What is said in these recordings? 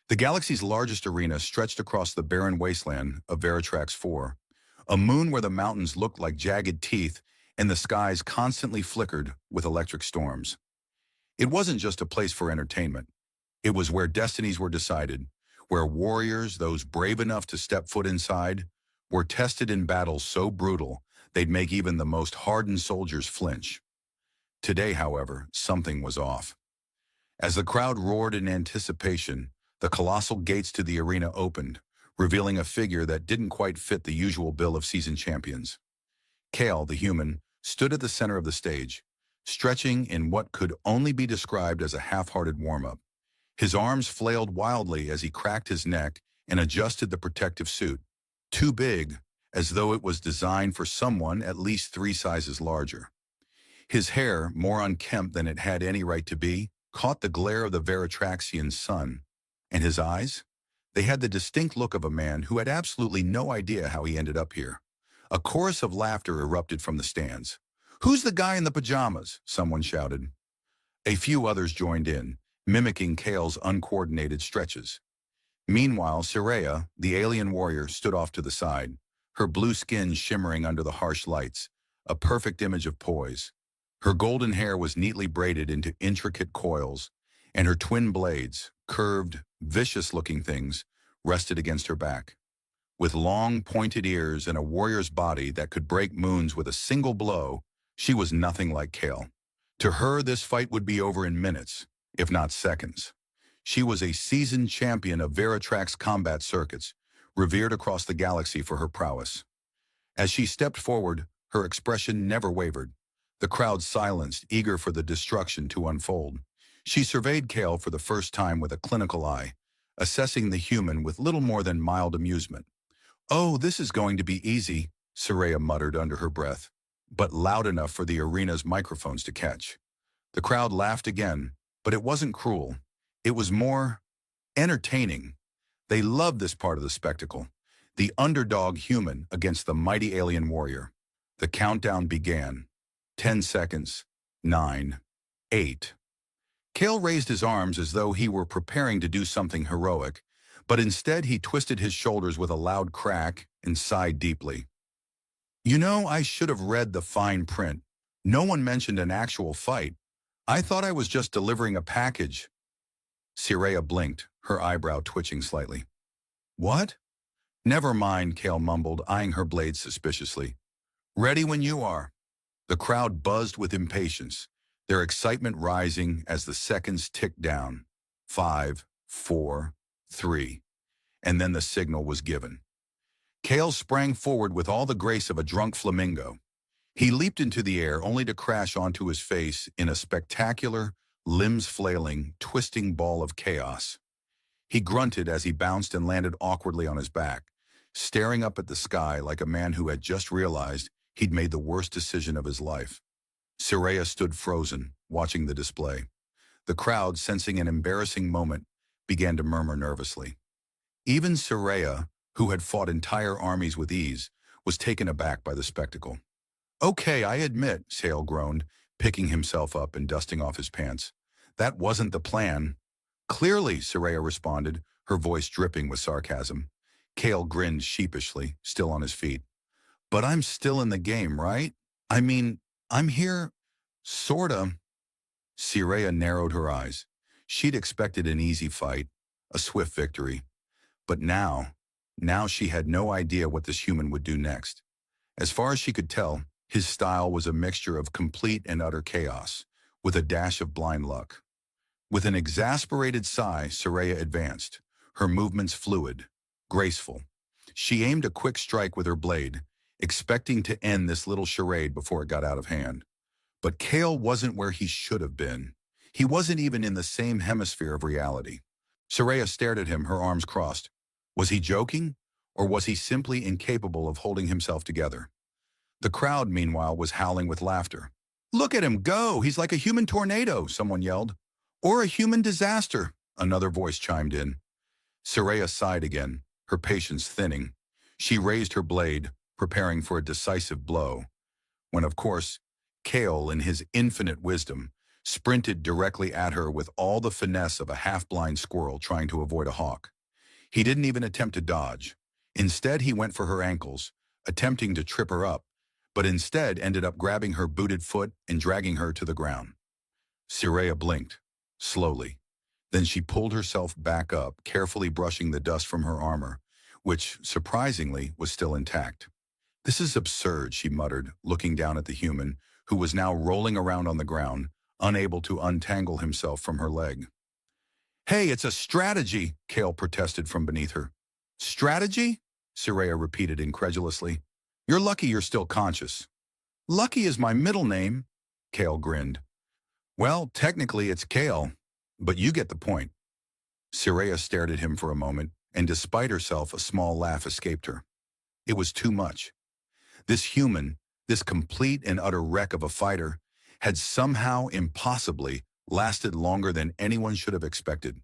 The galaxy's largest arena stretched across the barren wasteland of Veritrax 4, a moon where the mountains looked like jagged teeth and the skies constantly flickered with electric storms. It wasn't just a place for entertainment. It was where destinies were decided, where warriors, those brave enough to step foot inside, were tested in battles so brutal they'd make even the most hardened soldiers flinch. Today, however, something was off. As the crowd roared in anticipation, the colossal gates to the arena opened, revealing a figure that didn't quite fit the usual bill of seasoned champions. Kale, the human, stood at the center of the stage, stretching in what could only be described as a half-hearted warm-up. His arms flailed wildly as he cracked his neck and adjusted the protective suit, too big, as though it was designed for someone at least 3 sizes larger. His hair, more unkempt than it had any right to be, caught the glare of the Veritraxian sun, and his eyes? They had the distinct look of a man who had absolutely no idea how he ended up here. A chorus of laughter erupted from the stands. "Who's the guy in the pajamas?" someone shouted. A few others joined in, mimicking Kale's uncoordinated stretches. Meanwhile, Soraya, the alien warrior, stood off to the side, her blue skin shimmering under the harsh lights, a perfect image of poise. Her golden hair was neatly braided into intricate coils, and her twin blades, curved, vicious-looking things, rested against her back. With long, pointed ears and a warrior's body that could break moons with a single blow, she was nothing like Kale. To her, this fight would be over in minutes, if not seconds. She was a seasoned champion of Veritrax combat circuits, revered across the galaxy for her prowess. As she stepped forward, her expression never wavered. The crowd silenced, eager for the destruction to unfold. She surveyed Kale for the first time with a clinical eye, assessing the human with little more than mild amusement. "Oh, this is going to be easy," Soraya muttered under her breath, but loud enough for the arena's microphones to catch. The crowd laughed again, but it wasn't cruel. It was more entertaining. They loved this part of the spectacle, the underdog human against the mighty alien warrior. The countdown began. 10 seconds. 9. 8. Kale raised his arms as though he were preparing to do something heroic, but instead he twisted his shoulders with a loud crack and sighed deeply. "You know, I should have read the fine print. No one mentioned an actual fight. I thought I was just delivering a package." Soraya blinked, her eyebrow twitching slightly. "What?" "Never mind," Kale mumbled, eyeing her blade suspiciously. "Ready when you are." The crowd buzzed with impatience, their excitement rising as the seconds ticked down. 5, 4, 3. And then the signal was given. Kale sprang forward with all the grace of a drunk flamingo. He leaped into the air only to crash onto his face in a spectacular, limbs-flailing, twisting ball of chaos. He grunted as he bounced and landed awkwardly on his back, staring up at the sky like a man who had just realized he'd made the worst decision of his life. Soraya stood frozen, watching the display. The crowd, sensing an embarrassing moment, began to murmur nervously. Even Soraya, who had fought entire armies with ease, was taken aback by the spectacle. "Okay, I admit," Sale groaned, picking himself up and dusting off his pants. "That wasn't the plan." "Clearly," Soraya responded, her voice dripping with sarcasm. Kale grinned sheepishly, still on his feet. "But I'm still in the game, right? I mean, I'm here, sorta." Soraya narrowed her eyes. She'd expected an easy fight, a swift victory. But now she had no idea what this human would do next. As far as she could tell, his style was a mixture of complete and utter chaos, with a dash of blind luck. With an exasperated sigh, Soraya advanced, her movements fluid, graceful. She aimed a quick strike with her blade, expecting to end this little charade before it got out of hand. But Kale wasn't where he should have been. He wasn't even in the same hemisphere of reality. Soraya stared at him, her arms crossed. Was he joking, or was he simply incapable of holding himself together? The crowd, meanwhile, was howling with laughter. "Look at him go! He's like a human tornado," someone yelled. "Or a human disaster," another voice chimed in. Soraya sighed again, her patience thinning. She raised her blade, preparing for a decisive blow, when, of course, Kale, in his infinite wisdom, sprinted directly at her with all the finesse of a half-blind squirrel trying to avoid a hawk. He didn't even attempt to dodge. Instead, he went for her ankles, attempting to trip her up, but instead ended up grabbing her booted foot and dragging her to the ground. Soraya blinked, slowly. Then she pulled herself back up, carefully brushing the dust from her armor, which, surprisingly, was still intact. "This is absurd," she muttered, looking down at the human, who was now rolling around on the ground, unable to untangle himself from her leg. "Hey, it's a strategy," Kale protested from beneath her. "Strategy?" Soraya repeated incredulously. "You're lucky you're still conscious." "Lucky is my middle name," Kale grinned. "Well, technically it's Kale, but you get the point." Soraya stared at him for a moment, and despite herself, a small laugh escaped her. It was too much. This human, this complete and utter wreck of a fighter, had somehow, impossibly, lasted longer than anyone should have expected.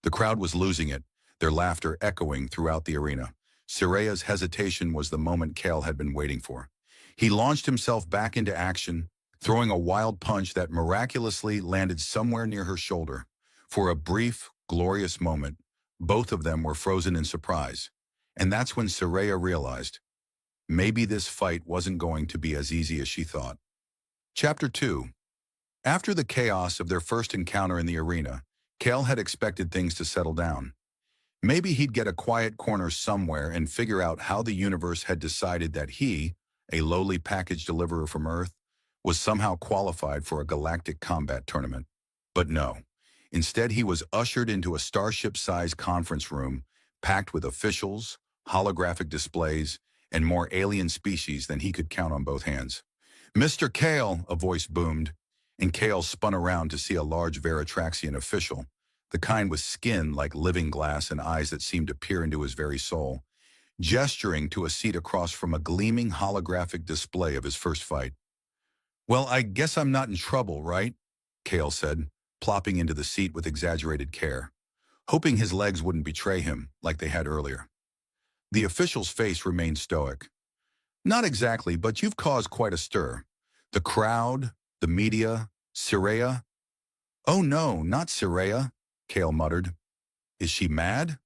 The crowd was losing it, their laughter echoing throughout the arena. Soraya's hesitation was the moment Kale had been waiting for. He launched himself back into action, throwing a wild punch that miraculously landed somewhere near her shoulder. For a brief, glorious moment, both of them were frozen in surprise. And that's when Soraya realized, maybe this fight wasn't going to be as easy as she thought. Chapter 2. After the chaos of their first encounter in the arena, Kale had expected things to settle down. Maybe he'd get a quiet corner somewhere and figure out how the universe had decided that he, a lowly package deliverer from Earth, was somehow qualified for a galactic combat tournament. But no. Instead, he was ushered into a starship-sized conference room packed with officials, holographic displays, and more alien species than he could count on both hands. "Mr. Kale," a voice boomed, and Kale spun around to see a large Veratraxian official, the kind with skin like living glass and eyes that seemed to peer into his very soul, gesturing to a seat across from a gleaming holographic display of his first fight. "Well, I guess I'm not in trouble, right?" Kale said, plopping into the seat with exaggerated care, hoping his legs wouldn't betray him like they had earlier. The official's face remained stoic. "Not exactly, but you've caused quite a stir. The crowd, the media, Soraya." "Oh no, not Soraya," Kale muttered. "Is she mad?"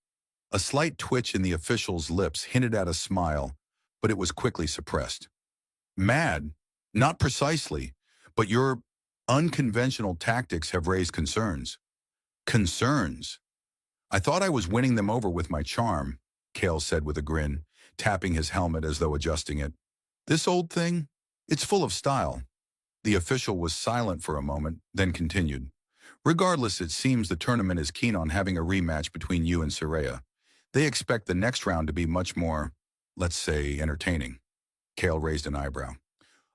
A slight twitch in the official's lips hinted at a smile, but it was quickly suppressed. "Mad? Not precisely, but your unconventional tactics have raised concerns." "Concerns? I thought I was winning them over with my charm," Kale said with a grin, tapping his helmet as though adjusting it. "This old thing? It's full of style." The official was silent for a moment, then continued. "Regardless, it seems the tournament is keen on having a rematch between you and Soraya. They expect the next round to be much more, let's say, entertaining." Kale raised an eyebrow.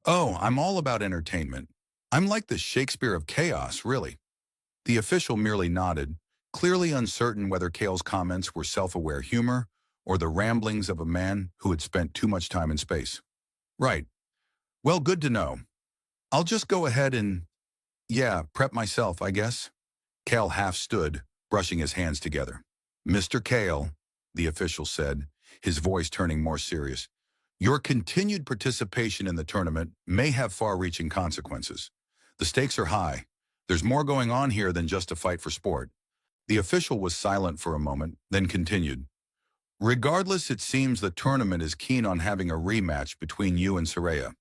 "Oh, I'm all about entertainment. I'm like the Shakespeare of chaos, really." The official merely nodded, clearly uncertain whether Kale's comments were self-aware humor or the ramblings of a man who had spent too much time in space. "Right. Well, good to know. I'll just go ahead and, prep myself, I guess." Kale half stood, brushing his hands together. "Mr. Kale," the official said, his voice turning more serious, "your continued participation in the tournament may have far-reaching consequences. The stakes are high. There's more going on here than just a fight for sport." The official was silent for a moment, then continued. "Regardless, it seems the tournament is keen on having a rematch between you and Soraya.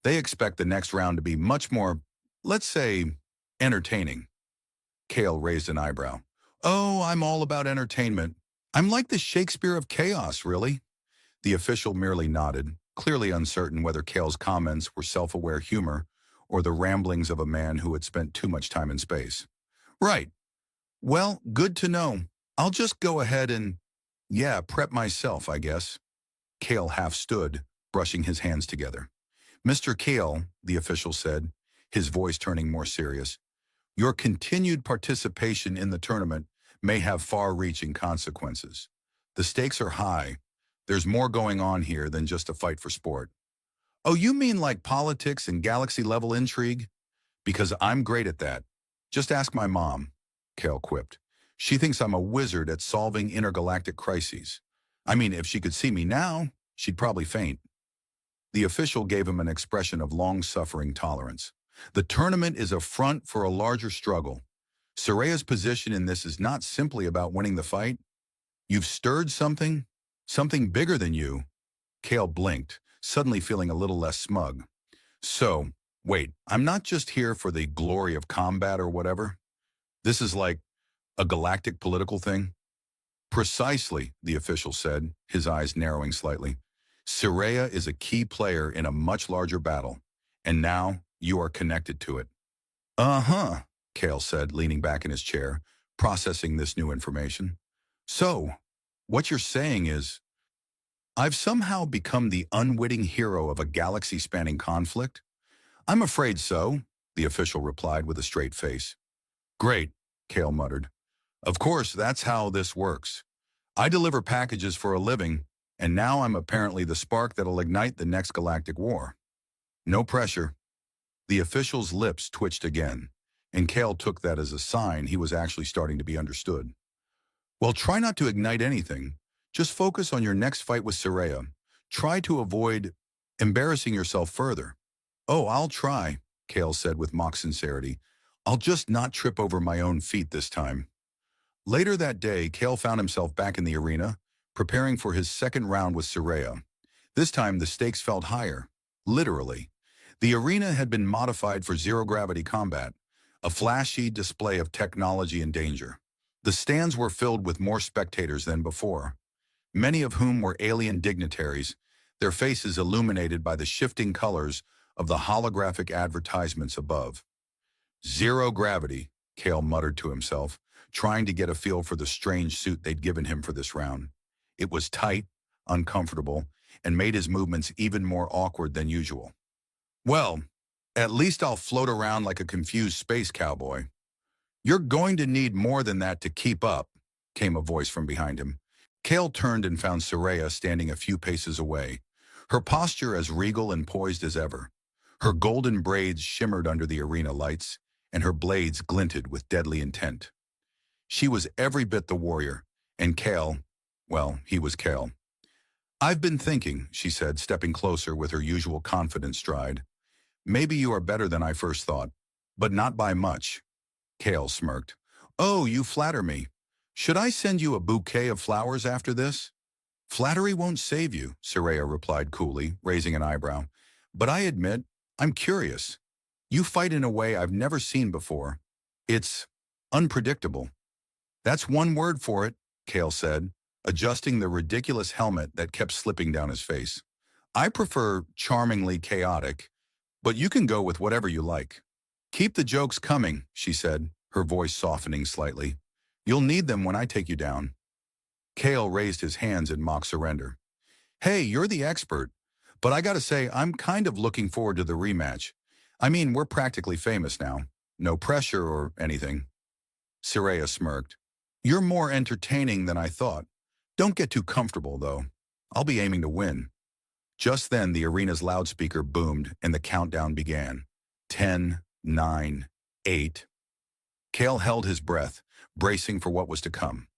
They expect the next round to be much more, let's say, entertaining." Kale raised an eyebrow. "Oh, I'm all about entertainment. I'm like the Shakespeare of chaos, really." The official merely nodded, clearly uncertain whether Kale's comments were self-aware humor or the ramblings of a man who had spent too much time in space. "Right. Well, good to know. I'll just go ahead and, prep myself, I guess." Kale half stood, brushing his hands together. "Mr. Kale," the official said, his voice turning more serious, "your continued participation in the tournament may have far-reaching consequences. The stakes are high. There's more going on here than just a fight for sport." "Oh, you mean like politics and galaxy-level intrigue?" "Because I'm great at that. Just ask my mom," Kale quipped. "She thinks I'm a wizard at solving intergalactic crises. I mean, if she could see me now, she'd probably faint." The official gave him an expression of long-suffering tolerance. The tournament is a front for a larger struggle. Soraya's position in this is not simply about winning the fight. You've stirred something bigger than you. Kale blinked, suddenly feeling a little less smug. So, wait, I'm not just here for the glory of combat or whatever. This is like a galactic political thing? Precisely, the official said, his eyes narrowing slightly. Soraya is a key player in a much larger battle, and now you are connected to it. Uh-huh, Kale said, leaning back in his chair, processing this new information. So, what you're saying is, I've somehow become the unwitting hero of a galaxy-spanning conflict? I'm afraid so, the official replied with a straight face. Great, Kale muttered. Of course, that's how this works. I deliver packages for a living, and now I'm apparently the spark that'll ignite the next galactic war. No pressure. The official's lips twitched again, and Kale took that as a sign he was actually starting to be understood. Well, try not to ignite anything. Just focus on your next fight with Soraya. Try to avoid embarrassing yourself further. Oh, I'll try, Kale said with mock sincerity. I'll just not trip over my own feet this time. Later that day, Kale found himself back in the arena, preparing for his second round with Soraya. This time, the stakes felt higher, literally. The arena had been modified for zero-gravity combat, a flashy display of technology and danger. The stands were filled with more spectators than before, many of whom were alien dignitaries, their faces illuminated by the shifting colors of the holographic advertisements above. Zero gravity, Kale muttered to himself, trying to get a feel for the strange suit they'd given him for this round. It was tight, uncomfortable, and made his movements even more awkward than usual. Well, at least I'll float around like a confused space cowboy. You're going to need more than that to keep up, came a voice from behind him. Kale turned and found Soraya standing a few paces away, her posture as regal and poised as ever. Her golden braids shimmered under the arena lights, and her blades glinted with deadly intent. She was every bit the warrior, and Kale, well, he was Kale. I've been thinking, she said, stepping closer with her usual confident stride. Maybe you are better than I first thought, but not by much. Kale smirked. Oh, you flatter me. Should I send you a bouquet of flowers after this? Flattery won't save you, Soraya replied coolly, raising an eyebrow. But I admit, I'm curious. You fight in a way I've never seen before. It's unpredictable. That's one word for it, Kale said, adjusting the ridiculous helmet that kept slipping down his face. I prefer charmingly chaotic, but you can go with whatever you like. Keep the jokes coming, she said, her voice softening slightly. You'll need them when I take you down. Kale raised his hands in mock surrender. Hey, you're the expert, but I gotta say, I'm kind of looking forward to the rematch. I mean, we're practically famous now. No pressure or anything. Soraya smirked. You're more entertaining than I thought. Don't get too comfortable, though. I'll be aiming to win. Just then, the arena's loudspeaker boomed and the countdown began. 10, 9, 8. Kale held his breath, bracing for what was to come.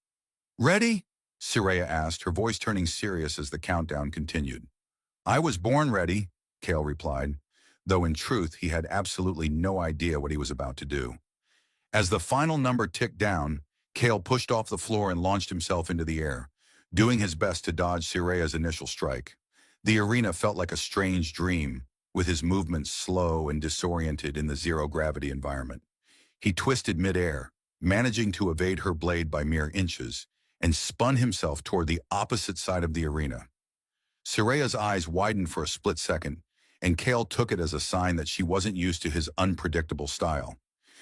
Ready? Soraya asked, her voice turning serious as the countdown continued. I was born ready, Kale replied, though in truth he had absolutely no idea what he was about to do. As the final number ticked down, Kale pushed off the floor and launched himself into the air, doing his best to dodge Soraya's initial strike. The arena felt like a strange dream, with his movements slow and disoriented in the zero-gravity environment. He twisted midair, managing to evade her blade by mere inches, and spun himself toward the opposite side of the arena. Soraya's eyes widened for a split second, and Kale took it as a sign that she wasn't used to his unpredictable style.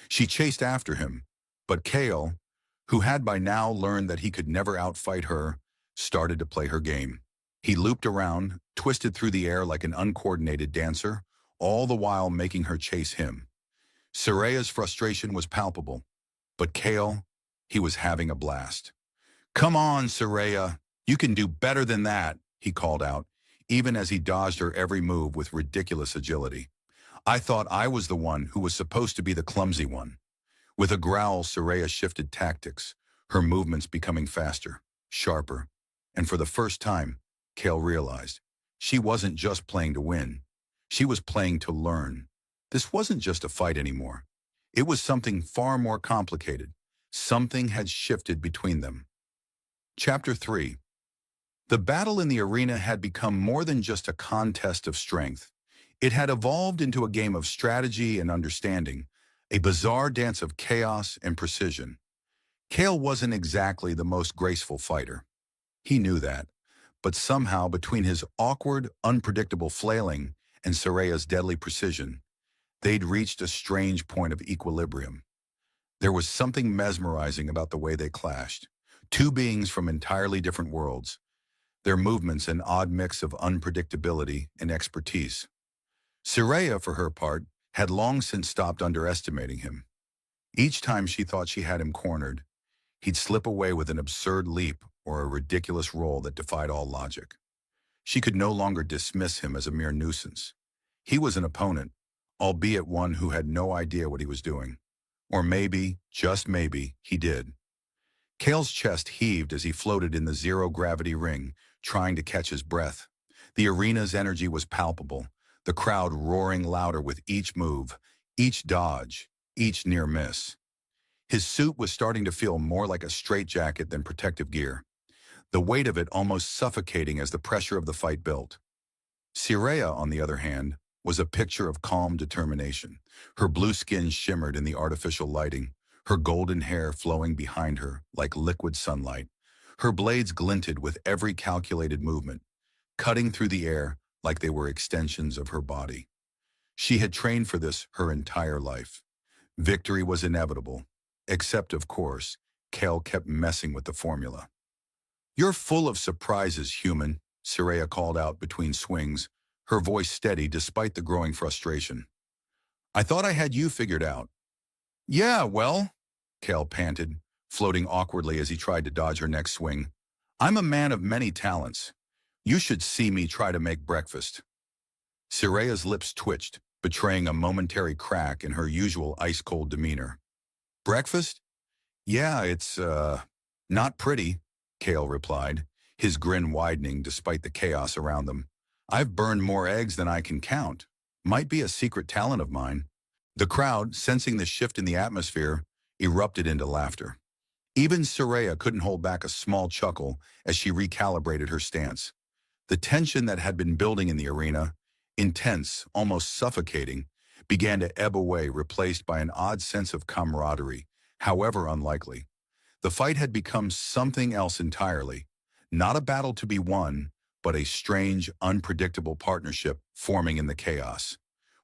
She chased after him, but Kale, who had by now learned that he could never outfight her, started to play her game. He looped around, twisted through the air like an uncoordinated dancer, all the while making her chase him. Soraya's frustration was palpable, but Kale, he was having a blast. Come on, Soraya, you can do better than that, he called out, even as he dodged her every move with ridiculous agility. I thought I was the one who was supposed to be the clumsy one. With a growl, Soraya shifted tactics, her movements becoming faster, sharper, and for the first time, Kale realized she wasn't just playing to win. She was playing to learn, This wasn't just a fight anymore. It was something far more complicated. Something had shifted between them. Chapter 3. The battle in the arena had become more than just a contest of strength. It had evolved into a game of strategy and understanding, a bizarre dance of chaos and precision. Kale wasn't exactly the most graceful fighter. He knew that. But somehow, between his awkward, unpredictable flailing and Soraya's deadly precision, they'd reached a strange point of equilibrium. There was something mesmerizing about the way they clashed. Two beings from entirely different worlds, their movements an odd mix of unpredictability and expertise. Soraya, for her part, had long since stopped underestimating him. Each time she thought she had him cornered, he'd slip away with an absurd leap or a ridiculous roll that defied all logic. She could no longer dismiss him as a mere nuisance. He was an opponent, albeit one who had no idea what he was doing. Or maybe, just maybe, he did. Kale's chest heaved as he floated in the zero-gravity ring, trying to catch his breath. The arena's energy was palpable, the crowd roaring louder with each move, each dodge, each near miss. His suit was starting to feel more like a straitjacket than protective gear, the weight of it almost suffocating as the pressure of the fight built. Soraya, on the other hand, was a picture of calm determination. Her blue skin shimmered in the artificial lighting, her golden hair flowing behind her like liquid sunlight. Her blades glinted with every calculated movement, cutting through the air like they were extensions of her body. She had trained for this her entire life. Victory was inevitable, except, of course, Kale kept messing with the formula. "You're full of surprises, human," Soraya called out between swings, her voice steady despite the growing frustration. "I thought I had you figured out." "Yeah, well," Kale panted, floating awkwardly as he tried to dodge her next swing. "I'm a man of many talents. You should see me try to make breakfast." Soraya's lips twitched, betraying a momentary crack in her usual ice-cold demeanor. "Breakfast? Yeah, it's, not pretty," Kale replied, his grin widening despite the chaos around them. "I've burned more eggs than I can count. Might be a secret talent of mine." The crowd, sensing the shift in the atmosphere, erupted into laughter. Even Soraya couldn't hold back a small chuckle as she recalibrated her stance. The tension that had been building in the arena, intense, almost suffocating, began to ebb away, replaced by an odd sense of camaraderie, however unlikely. The fight had become something else entirely, not a battle to be won, but a strange, unpredictable partnership forming in the chaos.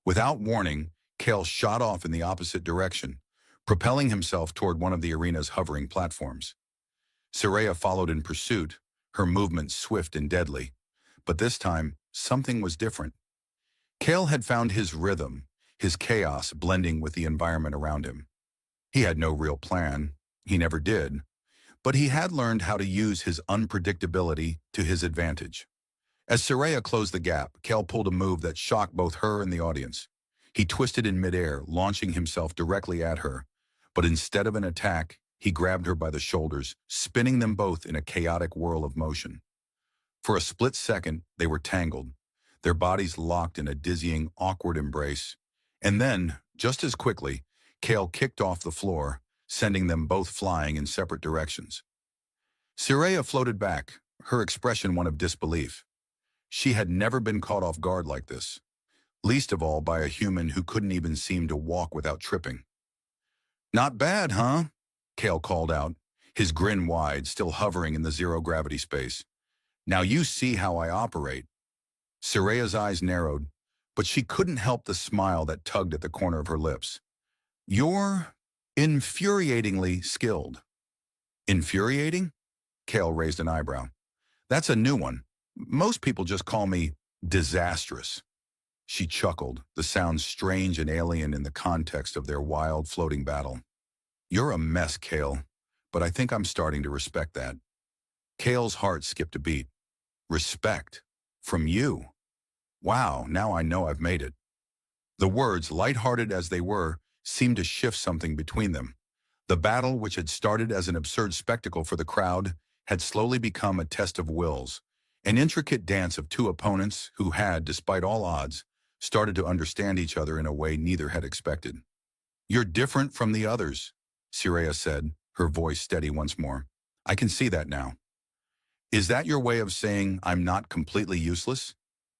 Without warning, Kale shot off in the opposite direction, propelling himself toward one of the arena's hovering platforms. Soraya followed in pursuit, her movements swift and deadly. But this time, something was different. Kale had found his rhythm, his chaos blending with the environment around him. He had no real plan, he never did, but he had learned how to use his unpredictability to his advantage. As Soraya closed the gap, Kale pulled a move that shocked both her and the audience. He twisted in midair, launching himself directly at her, but instead of an attack, he grabbed her by the shoulders, spinning them both in a chaotic whirl of motion. For a split second, they were tangled, their bodies locked in a dizzying, awkward embrace. And then, just as quickly, Kale kicked off the floor, sending them both flying in separate directions. Soraya floated back, her expression one of disbelief. She had never been caught off guard like this, least of all by a human who couldn't even seem to walk without tripping. "Not bad, huh?" Kale called out, his grin wide, still hovering in the zero-gravity space. "Now you see how I operate." Soraya's eyes narrowed, but she couldn't help the smile that tugged at the corner of her lips. "You're infuriatingly skilled." "Infuriating?" Kale raised an eyebrow. "That's a new one. Most people just call me disastrous." She chuckled, the sound strange and alien in the context of their wild, floating battle. "You're a mess, Kale, but I think I'm starting to respect that." Kale's heart skipped a beat. "Respect? From you? Wow, now I know I've made it." The words, lighthearted as they were, seemed to shift something between them. The battle, which had started as an absurd spectacle for the crowd, had slowly become a test of wills, an intricate dance of two opponents who had, despite all odds, started to understand each other in a way neither had expected. "You're different from the others," Siraya said, her voice steady once more. "I can see that now." "Is that your way of saying I'm not completely useless?"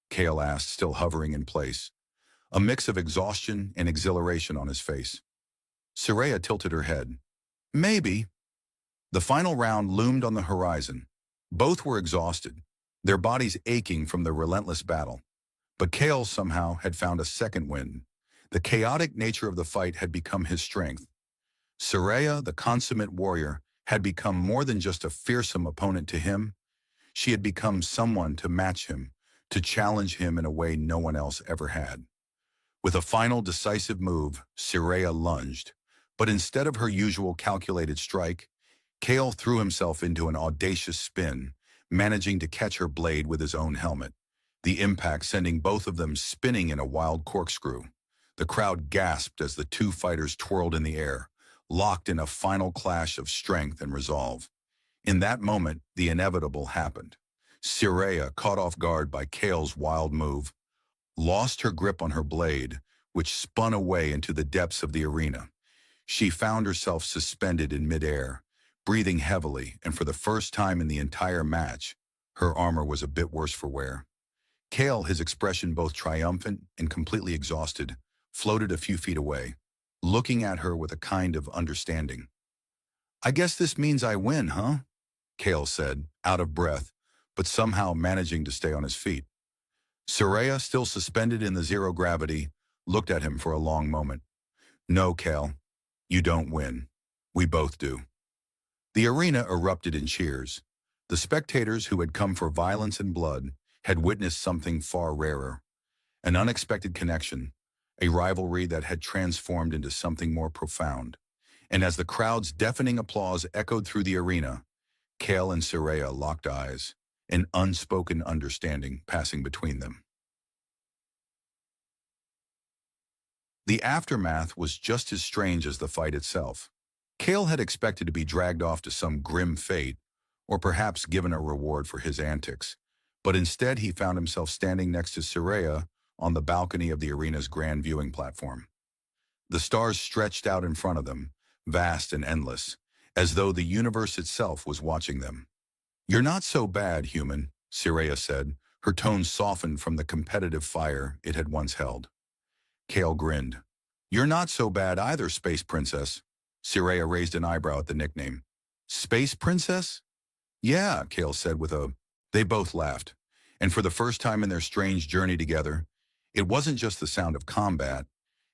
Kale asked, still hovering in place, a mix of exhaustion and exhilaration on his face. Siraya tilted her head. "Maybe." The final round loomed on the horizon. Both were exhausted, their bodies aching from the relentless battle. But Kale somehow had found a second wind. The chaotic nature of the fight had become his strength. Siraya, the consummate warrior, had become more than just a fearsome opponent to him. She had become someone to match him, to challenge him in a way no one else ever had. With a final decisive move, Siraya lunged. But instead of her usual calculated strike, Kale threw himself into an audacious spin, managing to catch her blade with his own helmet, the impact sending both of them spinning in a wild corkscrew. The crowd gasped as the two fighters twirled in the air, locked in a final clash of strength and resolve. In that moment, the inevitable happened. Siraya, caught off guard by Kale's wild move, lost her grip on her blade, which spun away into the depths of the arena. She found herself suspended in midair, breathing heavily, and for the first time in the entire match, her armor was a bit worse for wear. Kale, his expression both triumphant and completely exhausted, floated a few feet away, looking at her with a kind of understanding. "I guess this means I win, huh?" Kale said, out of breath, but somehow managing to stay on his feet. Siraya, still suspended in the zero gravity, looked at him for a long moment. "No, Kale, you don't win. We both do." The arena erupted in cheers. The spectators who had come for violence and blood had witnessed something far rarer. An unexpected connection, a rivalry that had transformed into something more profound. And as the crowd's deafening applause echoed through the arena, Kale and Siraya locked eyes, an unspoken understanding passing between them. The aftermath was just as strange as the fight itself. Kale had expected to be dragged off to some grim fate, or perhaps given a reward for his antics, but instead he found himself standing next to Siraya on the balcony of the arena's grand viewing platform. The stars stretched out in front of them, vast and endless, as though the universe itself was watching them. "You're not so bad, human," Siraya said, her tone softened from the competitive fire it had once held. Kale grinned. "You're not so bad either, Space Princess." Siraya raised an eyebrow at the nickname. "Space Princess?" "Yeah," Kale said with a... They both laughed, and for the first time in their strange journey together, it wasn't just the sound of combat,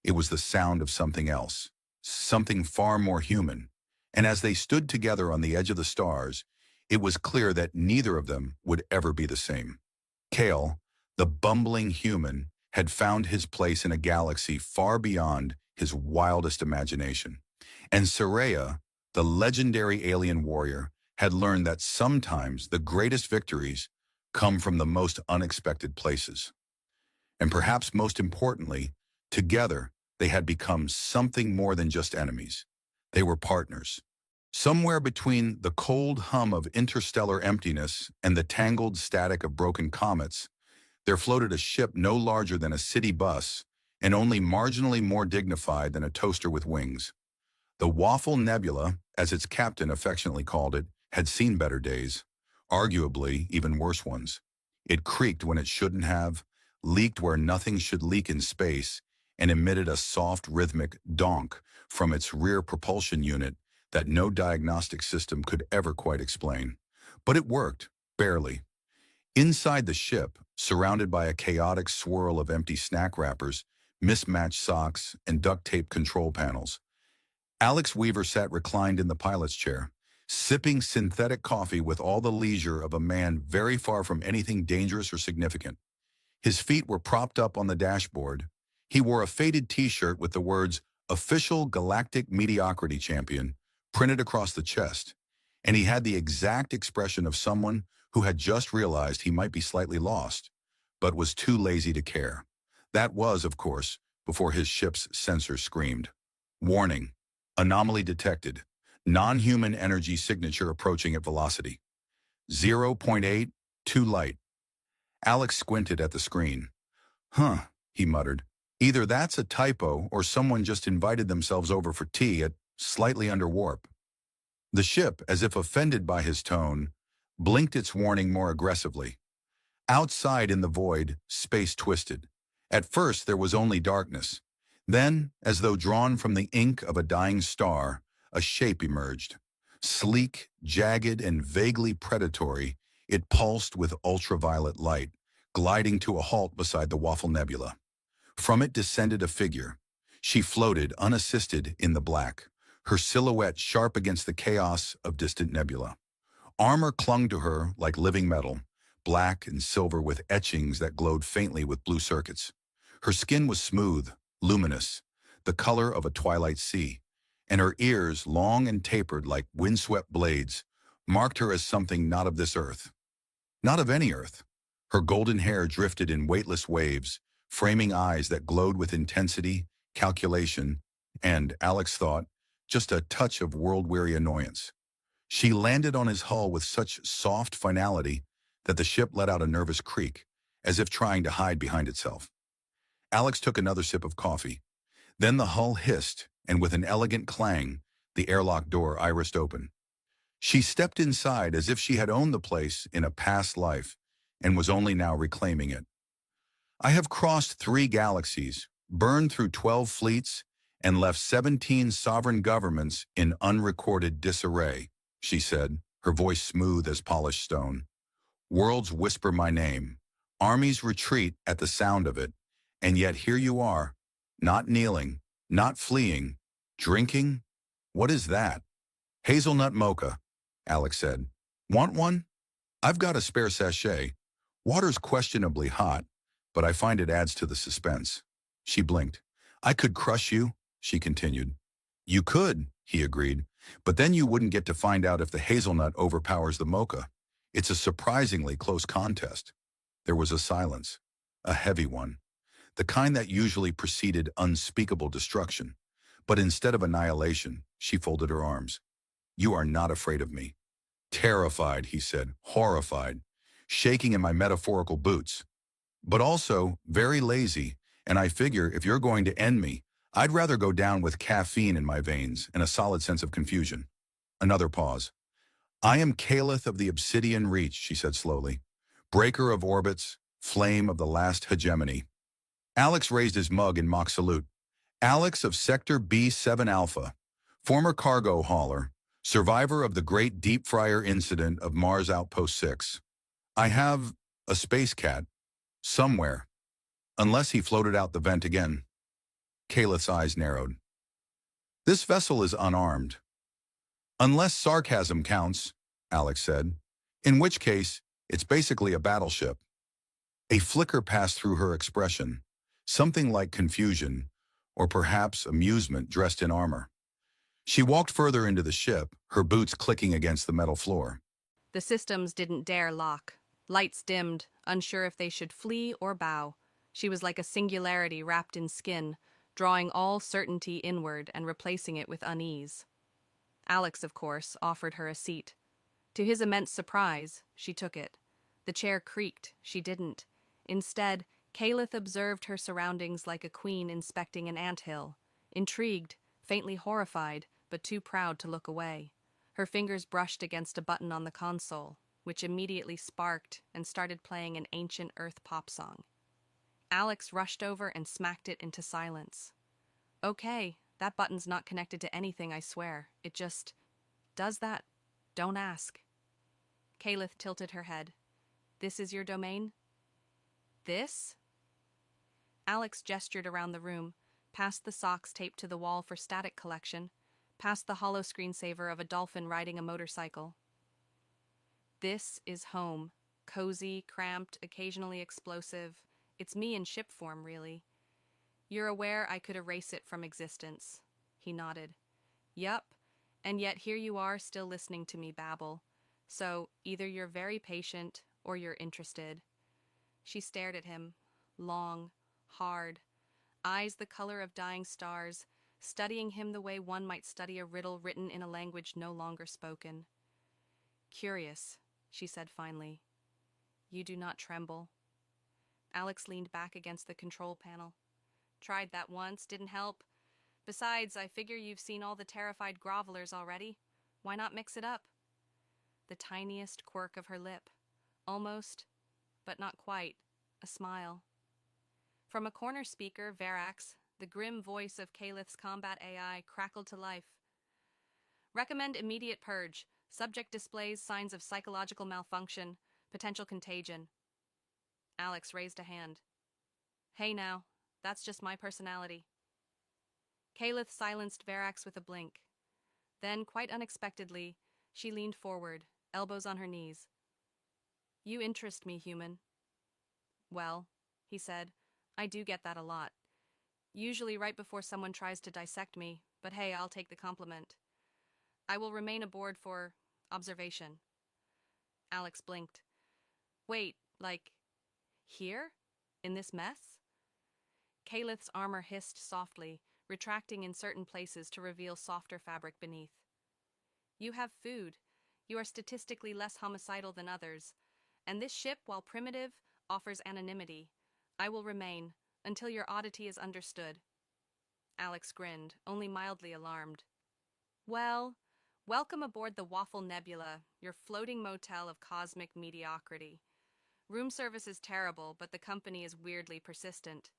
it was the sound of something else, something far more human. And as they stood together on the edge of the stars, it was clear that neither of them would ever be the same. Kale, the bumbling human, had found his place in a galaxy far beyond his wildest imagination. And Siraya, the legendary alien warrior, had learned that sometimes the greatest victories come from the most unexpected places. And perhaps most importantly, together they had become something more than just enemies. They were partners. Somewhere between the cold hum of interstellar emptiness and the tangled static of broken comets, there floated a ship no larger than a city bus and only marginally more dignified than a toaster with wings. The Waffle Nebula, as its captain affectionately called it, had seen better days, arguably even worse ones. It creaked when it shouldn't have, leaked where nothing should leak in space, and emitted a soft rhythmic donk from its rear propulsion unit that no diagnostic system could ever quite explain. But it worked, barely. Inside the ship, surrounded by a chaotic swirl of empty snack wrappers, mismatched socks, and duct tape control panels, Alex Weaver sat reclined in the pilot's chair, sipping synthetic coffee with all the leisure of a man very far from anything dangerous or significant. His feet were propped up on the dashboard. He wore a faded t-shirt with the words, "Official Galactic Mediocrity Champion," printed across the chest, and he had the exact expression of someone who had just realized he might be slightly lost, but was too lazy to care. That was, of course, before his ship's sensors screamed. "Warning. Anomaly detected. Non-human energy signature approaching at velocity. 0.8, too light." Alex squinted at the screen. "Huh," he muttered. Either that's a typo or someone just invited themselves over for tea at slightly under warp. The ship, as if offended by his tone, blinked its warning more aggressively. Outside in the void, space twisted. At first there was only darkness. Then, as though drawn from the ink of a dying star, a shape emerged. Sleek, jagged, and vaguely predatory, it pulsed with ultraviolet light, gliding to a halt beside the Waffle Nebula. From it descended a figure. She floated, unassisted, in the black, her silhouette sharp against the chaos of distant nebula. Armor clung to her like living metal, black and silver with etchings that glowed faintly with blue circuits. Her skin was smooth, luminous, the color of a twilight sea, and her ears, long and tapered like windswept blades, marked her as something not of this earth. Not of any earth. Her golden hair drifted in weightless waves, framing eyes that glowed with intensity, calculation, and, Alex thought, just a touch of world-weary annoyance. She landed on his hull with such soft finality that the ship let out a nervous creak, as if trying to hide behind itself. Alex took another sip of coffee. Then the hull hissed, and with an elegant clang, the airlock door irised open. She stepped inside as if she had owned the place in a past life and was only now reclaiming it. I have crossed 3 galaxies, burned through 12 fleets, and left 17 sovereign governments in unrecorded disarray, she said, her voice smooth as polished stone. Worlds whisper my name. Armies retreat at the sound of it, and yet here you are, not kneeling, not fleeing, drinking? What is that? Hazelnut mocha, Alex said. Want one? I've got a spare sachet. Water's questionably hot, but I find it adds to the suspense. She blinked. I could crush you, she continued. You could, he agreed, but then you wouldn't get to find out if the hazelnut overpowers the mocha. It's a surprisingly close contest. There was a silence, a heavy one, the kind that usually preceded unspeakable destruction. But instead of annihilation, she folded her arms. You are not afraid of me. Terrified, he said, horrified, shaking in my metaphorical boots. But also very lazy, and I figure if you're going to end me, I'd rather go down with caffeine in my veins and a solid sense of confusion. Another pause. I am Caliph of the Obsidian Reach, she said slowly. Breaker of orbits, flame of the last hegemony. Alex raised his mug in mock salute. Alex of Sector B7 Alpha, former cargo hauler, survivor of the great deep fryer incident of Mars Outpost 6. I have a space cat, somewhere, unless he floated out the vent again. Caliph's eyes narrowed. This vessel is unarmed. Unless sarcasm counts, Alex said, in which case, it's basically a battleship. A flicker passed through her expression, something like confusion, or perhaps amusement dressed in armor. She walked further into the ship, her boots clicking against the metal floor. The systems didn't dare lock. Lights dimmed, unsure if they should flee or bow. She was like a singularity wrapped in skin, drawing all certainty inward and replacing it with unease. Alex, of course, offered her a seat. To his immense surprise, she took it. The chair creaked. She didn't. Instead, Caliph observed her surroundings like a queen inspecting an anthill, intrigued, faintly horrified, but too proud to look away. Her fingers brushed against a button on the console, which immediately sparked and started playing an ancient Earth pop song. Alex rushed over and smacked it into silence. Okay, that button's not connected to anything, I swear. It just does that. Don't ask. Caliph tilted her head. This is your domain? This? Alex gestured around the room, past the socks taped to the wall for static collection, past the hollow screensaver of a dolphin riding a motorcycle. This is home. Cozy, cramped, occasionally explosive. It's me in ship form, really. You're aware I could erase it from existence. He nodded. Yup, and yet here you are still listening to me babble. So either you're very patient or you're interested. She stared at him, long, hard, eyes the color of dying stars, studying him the way one might study a riddle written in a language no longer spoken. Curious, she said finally. You do not tremble. Alex leaned back against the control panel. Tried that once, didn't help. Besides, I figure you've seen all the terrified grovelers already. Why not mix it up? The tiniest quirk of her lip. Almost, but not quite, a smile. From a corner speaker, Verax, the grim voice of Calith's combat AI, crackled to life. Recommend immediate purge. Subject displays signs of psychological malfunction, potential contagion. Alex raised a hand. Hey now, that's just my personality. Calith silenced Verax with a blink. Then, quite unexpectedly, she leaned forward, elbows on her knees. You interest me, human. Well, he said, I do get that a lot. Usually right before someone tries to dissect me, but hey, I'll take the compliment. I will remain aboard for observation. Alex blinked. Wait, like, here? In this mess? Calith's armor hissed softly, retracting in certain places to reveal softer fabric beneath. You have food. You are statistically less homicidal than others. And this ship, while primitive, offers anonymity. I will remain, until your oddity is understood. Alex grinned, only mildly alarmed. Well, welcome aboard the Waffle Nebula, your floating motel of cosmic mediocrity. Room service is terrible, but the company is weirdly persistent.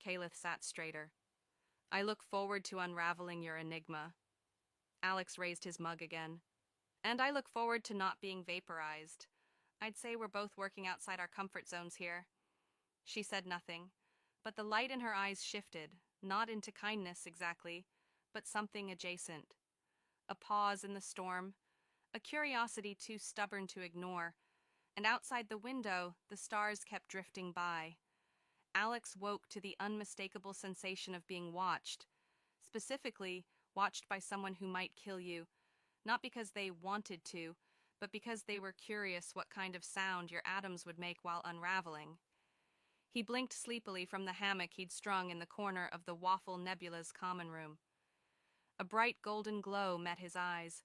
Calith sat straighter. I look forward to unraveling your enigma. Alex raised his mug again. And I look forward to not being vaporized. I'd say we're both working outside our comfort zones here. She said nothing, but the light in her eyes shifted, not into kindness exactly, but something adjacent. A pause in the storm, a curiosity too stubborn to ignore, and outside the window, the stars kept drifting by. Alex woke to the unmistakable sensation of being watched, specifically watched by someone who might kill you, not because they wanted to, but because they were curious what kind of sound your atoms would make while unraveling. He blinked sleepily from the hammock he'd strung in the corner of the Waffle Nebula's common room. A bright golden glow met his eyes.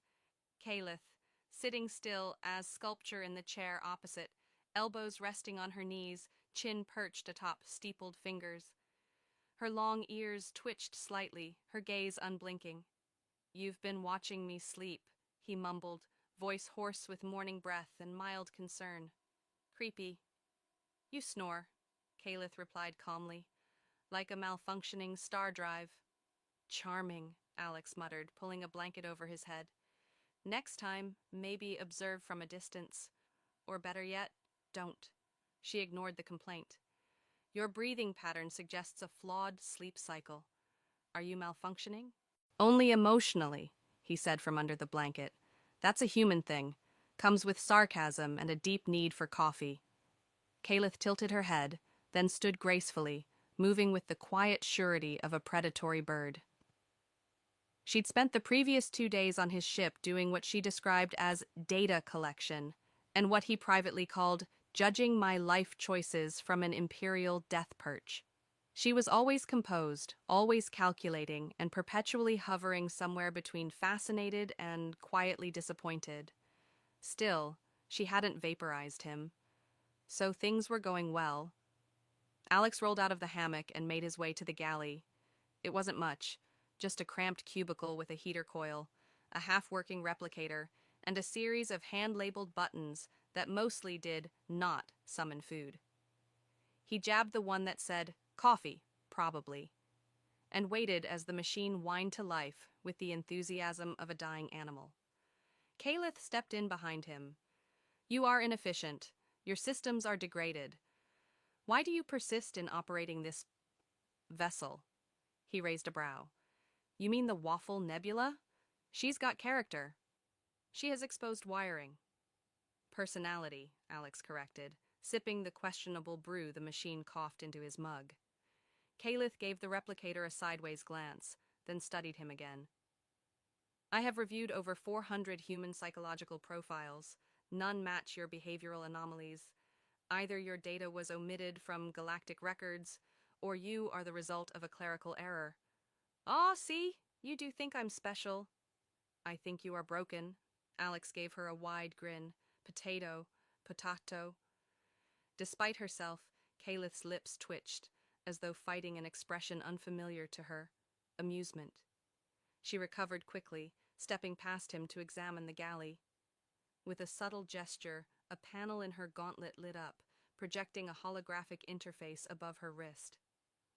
Calith, sitting still as sculpture in the chair opposite, elbows resting on her knees, chin perched atop steepled fingers. Her long ears twitched slightly, her gaze unblinking. You've been watching me sleep, he mumbled, voice hoarse with morning breath and mild concern. Creepy. You snore, Calith replied calmly, like a malfunctioning star drive. Charming, Alex muttered, pulling a blanket over his head. Next time, maybe observe from a distance. Or better yet, don't. She ignored the complaint. Your breathing pattern suggests a flawed sleep cycle. Are you malfunctioning? Only emotionally, he said from under the blanket. That's a human thing. Comes with sarcasm and a deep need for coffee. Calith tilted her head, then stood gracefully, moving with the quiet surety of a predatory bird. She'd spent the previous 2 days on his ship doing what she described as data collection, and what he privately called judging my life choices from an imperial death perch. She was always composed, always calculating, and perpetually hovering somewhere between fascinated and quietly disappointed. Still, she hadn't vaporized him. So things were going well. Alex rolled out of the hammock and made his way to the galley. It wasn't much, just a cramped cubicle with a heater coil, a half-working replicator, and a series of hand-labeled buttons that mostly did not summon food. He jabbed the one that said, coffee, probably, and waited as the machine whined to life with the enthusiasm of a dying animal. Calith stepped in behind him. You are inefficient. Your systems are degraded. Why do you persist in operating this vessel? He raised a brow. You mean the Waffle Nebula? She's got character. She has exposed wiring. Personality, Alex corrected, sipping the questionable brew the machine coughed into his mug. Calith gave the replicator a sideways glance, then studied him again. I have reviewed over 400 human psychological profiles. None match your behavioral anomalies. Either your data was omitted from galactic records, or you are the result of a clerical error. Ah, see? You do think I'm special. I think you are broken. Alex gave her a wide grin. Potato. Despite herself, Calith's lips twitched, as though fighting an expression unfamiliar to her, amusement. She recovered quickly, stepping past him to examine the galley. With a subtle gesture, a panel in her gauntlet lit up, projecting a holographic interface above her wrist.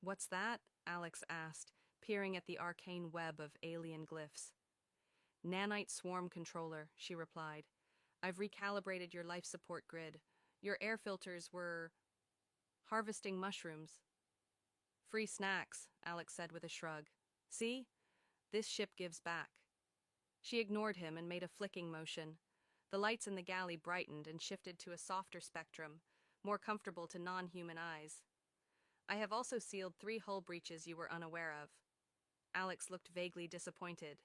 "What's that?" Alex asked, peering at the arcane web of alien glyphs. "Nanite swarm controller," she replied. "I've recalibrated your life support grid. Your air filters were harvesting mushrooms." "Free snacks," Alex said with a shrug. "See? This ship gives back." She ignored him and made a flicking motion. The lights in the galley brightened and shifted to a softer spectrum, more comfortable to non-human eyes. "I have also sealed 3 hull breaches you were unaware of." Alex looked vaguely disappointed.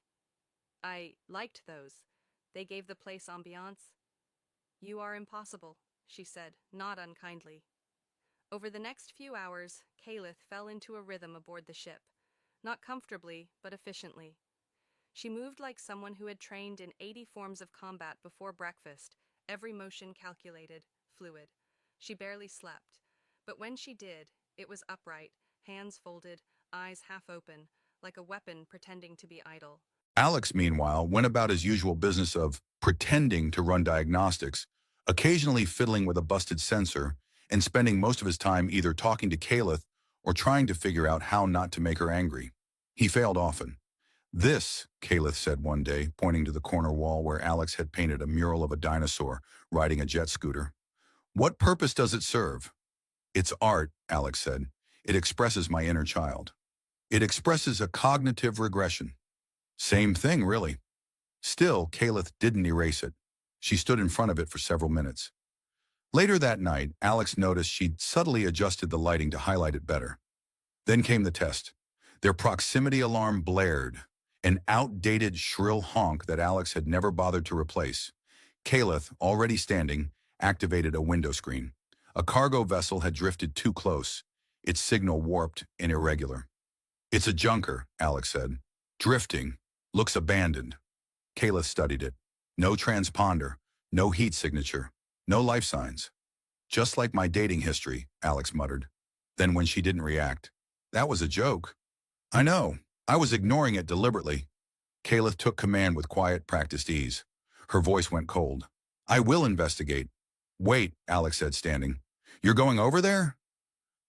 "I liked those. They gave the place ambiance." "You are impossible," she said, not unkindly. Over the next few hours, Calith fell into a rhythm aboard the ship, not comfortably, but efficiently. She moved like someone who had trained in 80 forms of combat before breakfast, every motion calculated, fluid. She barely slept, but when she did, it was upright, hands folded, eyes half open, like a weapon pretending to be idle. Alex, meanwhile, went about his usual business of pretending to run diagnostics, occasionally fiddling with a busted sensor, and spending most of his time either talking to Calith or trying to figure out how not to make her angry. He failed often. "This," Calith said one day, pointing to the corner wall where Alex had painted a mural of a dinosaur riding a jet scooter. "What purpose does it serve?" "It's art," Alex said. "It expresses my inner child. It expresses a cognitive regression." Same thing, really. Still, Calith didn't erase it. She stood in front of it for several minutes. Later that night, Alex noticed she'd subtly adjusted the lighting to highlight it better. Then came the test. Their proximity alarm blared, an outdated, shrill honk that Alex had never bothered to replace. Calith, already standing, activated a window screen. A cargo vessel had drifted too close, its signal warped and irregular. "It's a junker," Alex said. "Drifting. Looks abandoned." Calith studied it. No transponder, no heat signature, no life signs. "Just like my dating history," Alex muttered. Then when she didn't react, "That was a joke." "I know. I was ignoring it deliberately." Calith took command with quiet, practiced ease. Her voice went cold. "I will investigate." "Wait," Alex said, standing. "You're going over there?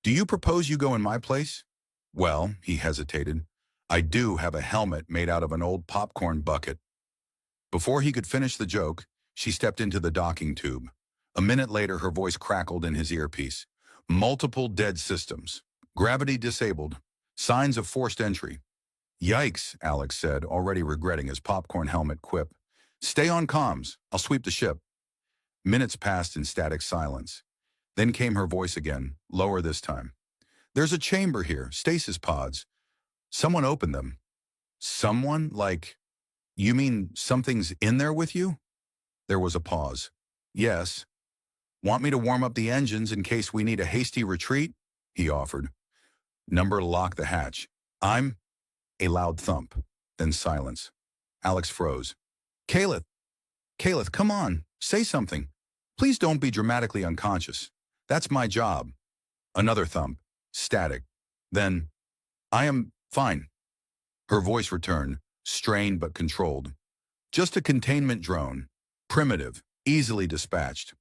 Do you propose you go in my place?" "Well," he hesitated, "I do have a helmet made out of an old popcorn bucket." Before he could finish the joke, she stepped into the docking tube. A minute later, her voice crackled in his earpiece. "Multiple dead systems. Gravity disabled. Signs of forced entry." "Yikes," Alex said, already regretting his popcorn helmet quip. "Stay on comms. I'll sweep the ship." Minutes passed in static silence. Then came her voice again, lower this time. "There's a chamber here, stasis pods. Someone opened them." "Someone? Like, you mean something's in there with you?" There was a pause. "Yes. Want me to warm up the engines in case we need a hasty retreat?" he offered. "Number to lock the hatch." "I'm—" A loud thump, then silence. Alex froze. "Calith! Calith, come on, say something. Please don't be dramatically unconscious. That's my job." Another thump, static. Then, "I am fine." Her voice returned, strained but controlled. "Just a containment drone. Primitive, easily dispatched."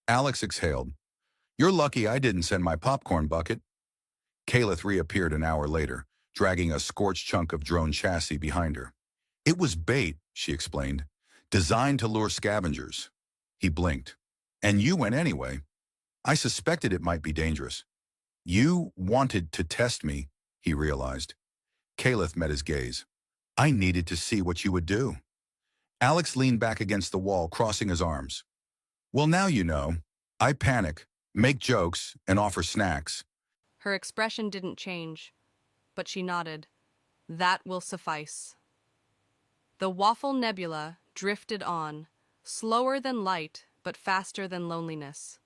Alex exhaled. "You're lucky I didn't send my popcorn bucket." Calith reappeared an hour later, dragging a scorched chunk of drone chassis behind her. "It was bait," she explained, "designed to lure scavengers." He blinked. "And you went anyway." "I suspected it might be dangerous." "You wanted to test me," he realized. Calith met his gaze. "I needed to see what you would do." Alex leaned back against the wall, crossing his arms. "Well, now you know. I panic, make jokes, and offer snacks." Her expression didn't change, but she nodded. "That will suffice." The Waffle Nebula drifted on, slower than light, but faster than loneliness.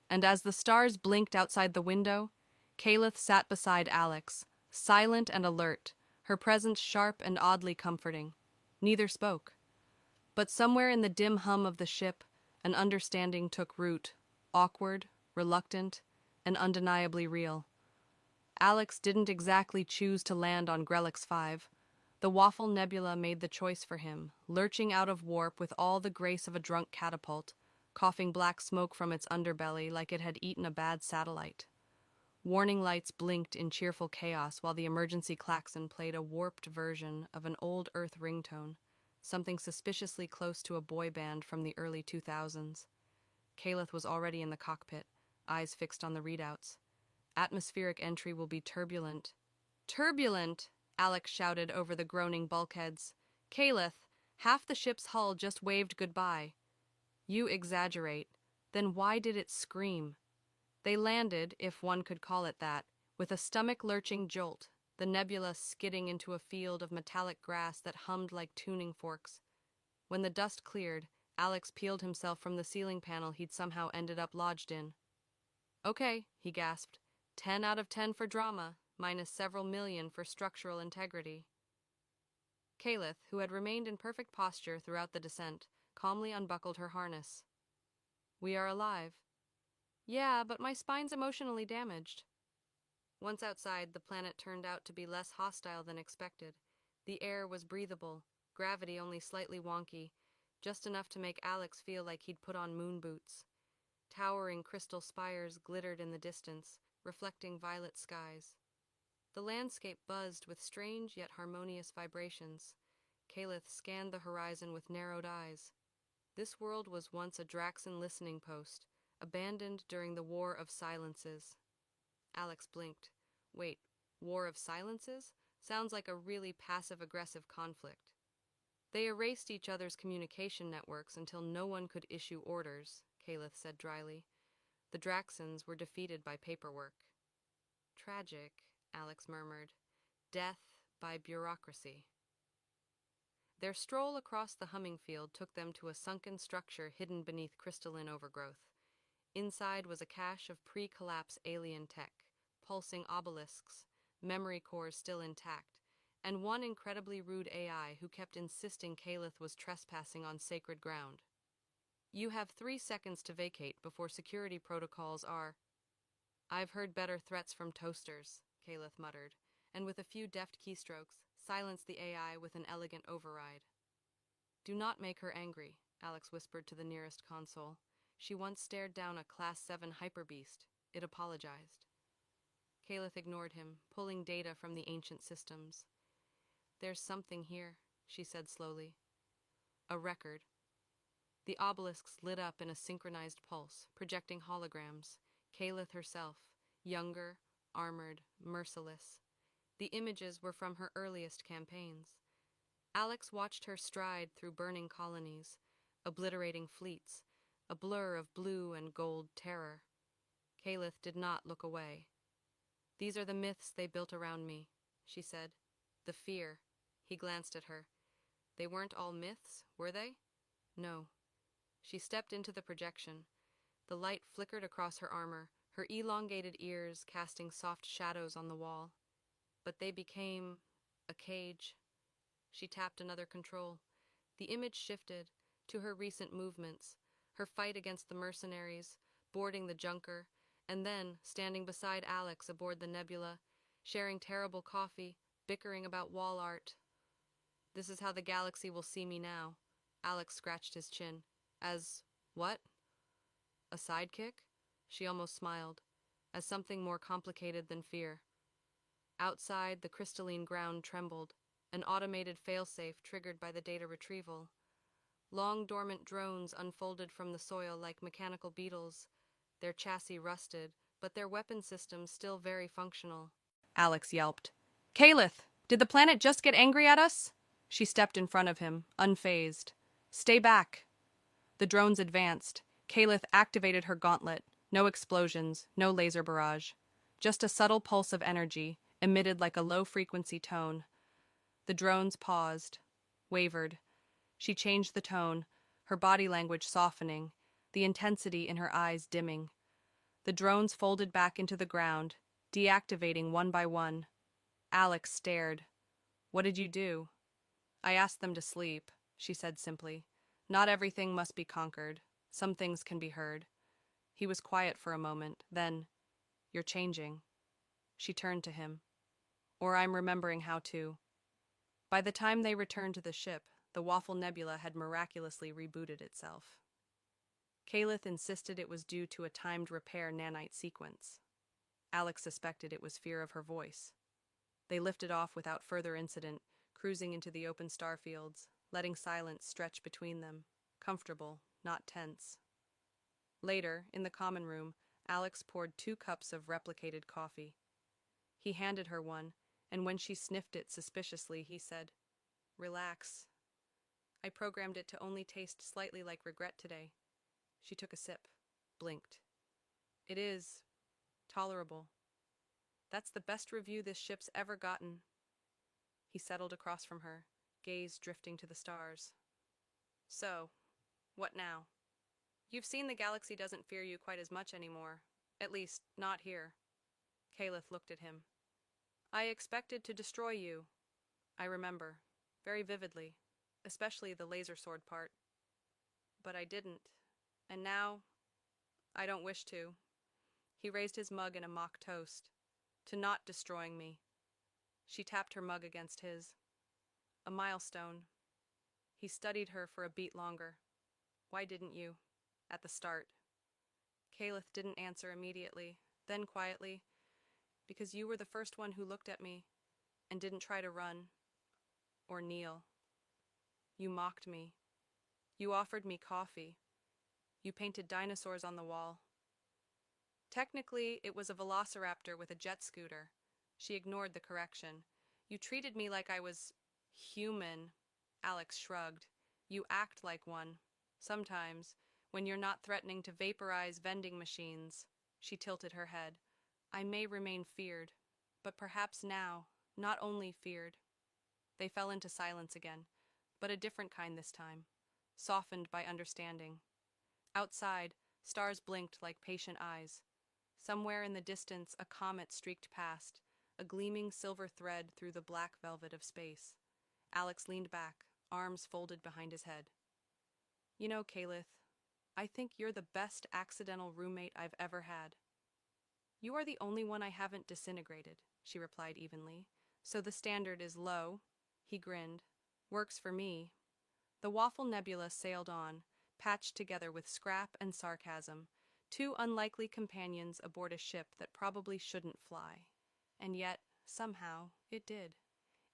And as the stars blinked outside the window, Calith sat beside Alex, silent and alert, her presence sharp and oddly comforting. Neither spoke. But somewhere in the dim hum of the ship, an understanding took root, awkward, reluctant, and undeniably real. Alex didn't exactly choose to land on Grelix 5. The Waffle Nebula made the choice for him, lurching out of warp with all the grace of a drunk catapult, coughing black smoke from its underbelly like it had eaten a bad satellite. Warning lights blinked in cheerful chaos while the emergency klaxon played a warped version of an old Earth ringtone, something suspiciously close to a boy band from the early 2000s. Caleth was already in the cockpit, eyes fixed on the readouts. Atmospheric entry will be turbulent. Turbulent! Alex shouted over the groaning bulkheads. Caleth, half the ship's hull just waved goodbye. You exaggerate. Then why did it scream? They landed, if one could call it that, with a stomach-lurching jolt, the nebula skidding into a field of metallic grass that hummed like tuning forks. When the dust cleared, Alex peeled himself from the ceiling panel he'd somehow ended up lodged in. Okay, he gasped. 10 out of 10 for drama, minus several million for structural integrity. Caleth, who had remained in perfect posture throughout the descent, calmly unbuckled her harness. We are alive. Yeah, but my spine's emotionally damaged. Once outside, the planet turned out to be less hostile than expected. The air was breathable, gravity only slightly wonky, just enough to make Alex feel like he'd put on moon boots. Towering crystal spires glittered in the distance, reflecting violet skies. The landscape buzzed with strange yet harmonious vibrations. Caleth scanned the horizon with narrowed eyes. This world was once a Draxan listening post, abandoned during the War of Silences. Alex blinked. Wait, War of Silences? Sounds like a really passive-aggressive conflict. They erased each other's communication networks until no one could issue orders, Caleth said dryly. The Draxans were defeated by paperwork. Tragic, Alex murmured. Death by bureaucracy. Their stroll across the humming field took them to a sunken structure hidden beneath crystalline overgrowth. Inside was a cache of pre-collapse alien tech, pulsing obelisks, memory cores still intact, and one incredibly rude AI who kept insisting Caleth was trespassing on sacred ground. You have 3 seconds to vacate before security protocols are... I've heard better threats from toasters, Caleth muttered, and with a few deft keystrokes, silenced the AI with an elegant override. Do not make her angry, Alex whispered to the nearest console. She once stared down a Class 7 hyperbeast. It apologized. Caleth ignored him, pulling data from the ancient systems. There's something here, she said slowly. A record. The obelisks lit up in a synchronized pulse, projecting holograms. Caleth herself, younger, armored, merciless. The images were from her earliest campaigns. Alex watched her stride through burning colonies, obliterating fleets, a blur of blue and gold terror. Caleth did not look away. These are the myths they built around me, she said. The fear. He glanced at her. They weren't all myths, were they? No. She stepped into the projection. The light flickered across her armor, her elongated ears casting soft shadows on the wall. But they became a cage. She tapped another control. The image shifted to her recent movements, her fight against the mercenaries, boarding the junker, and then standing beside Alex aboard the nebula, sharing terrible coffee, bickering about wall art. This is how the galaxy will see me now. Alex scratched his chin. As what? A sidekick? She almost smiled. As something more complicated than fear. Outside, the crystalline ground trembled, an automated failsafe triggered by the data retrieval. Long dormant drones unfolded from the soil like mechanical beetles, their chassis rusted, but their weapon systems still very functional. Alex yelped. Caleth, did the planet just get angry at us? She stepped in front of him, unfazed. Stay back. The drones advanced. Caleth activated her gauntlet. No explosions, no laser barrage. Just a subtle pulse of energy, emitted like a low-frequency tone. The drones paused, wavered. She changed the tone, her body language softening, the intensity in her eyes dimming. The drones folded back into the ground, deactivating one by one. Alex stared. What did you do? I asked them to sleep, she said simply. Not everything must be conquered. Some things can be heard. He was quiet for a moment, then, You're changing. She turned to him. Or I'm remembering how to. By the time they returned to the ship, the Waffle Nebula had miraculously rebooted itself. Calith insisted it was due to a timed repair nanite sequence. Alex suspected it was fear of her voice. They lifted off without further incident, cruising into the open starfields, letting silence stretch between them, comfortable, not tense. Later, in the common room, Alex poured 2 cups of replicated coffee. He handed her one, and when she sniffed it suspiciously, he said, "Relax. I programmed it to only taste slightly like regret today." She took a sip, blinked. "It is tolerable. That's the best review this ship's ever gotten." He settled across from her, gaze drifting to the stars. "So, what now? You've seen the galaxy doesn't fear you quite as much anymore. At least, not here." Calith looked at him. "I expected to destroy you. I remember, very vividly, especially the laser sword part. But I didn't. And now, I don't wish to." He raised his mug in a mock toast. "To not destroying me." She tapped her mug against his. "A milestone." He studied her for a beat longer. "Why didn't you? At the start?" Calith didn't answer immediately, then quietly, "Because you were the first one who looked at me, and didn't try to run. Or kneel. You mocked me. You offered me coffee. You painted dinosaurs on the wall. Technically, it was a velociraptor with a jet scooter." She ignored the correction. "You treated me like I was human." Alex shrugged. "You act like one. Sometimes, when you're not threatening to vaporize vending machines." She tilted her head. "I may remain feared, but perhaps now, not only feared." They fell into silence again, but a different kind this time, softened by understanding. Outside, stars blinked like patient eyes. Somewhere in the distance, a comet streaked past, a gleaming silver thread through the black velvet of space. Alex leaned back, arms folded behind his head. "You know, Calith, I think you're the best accidental roommate I've ever had." "You are the only one I haven't disintegrated," she replied evenly. "So the standard is low." He grinned. "Works for me." The Waffle Nebula sailed on, patched together with scrap and sarcasm, 2 unlikely companions aboard a ship that probably shouldn't fly. And yet, somehow, it did.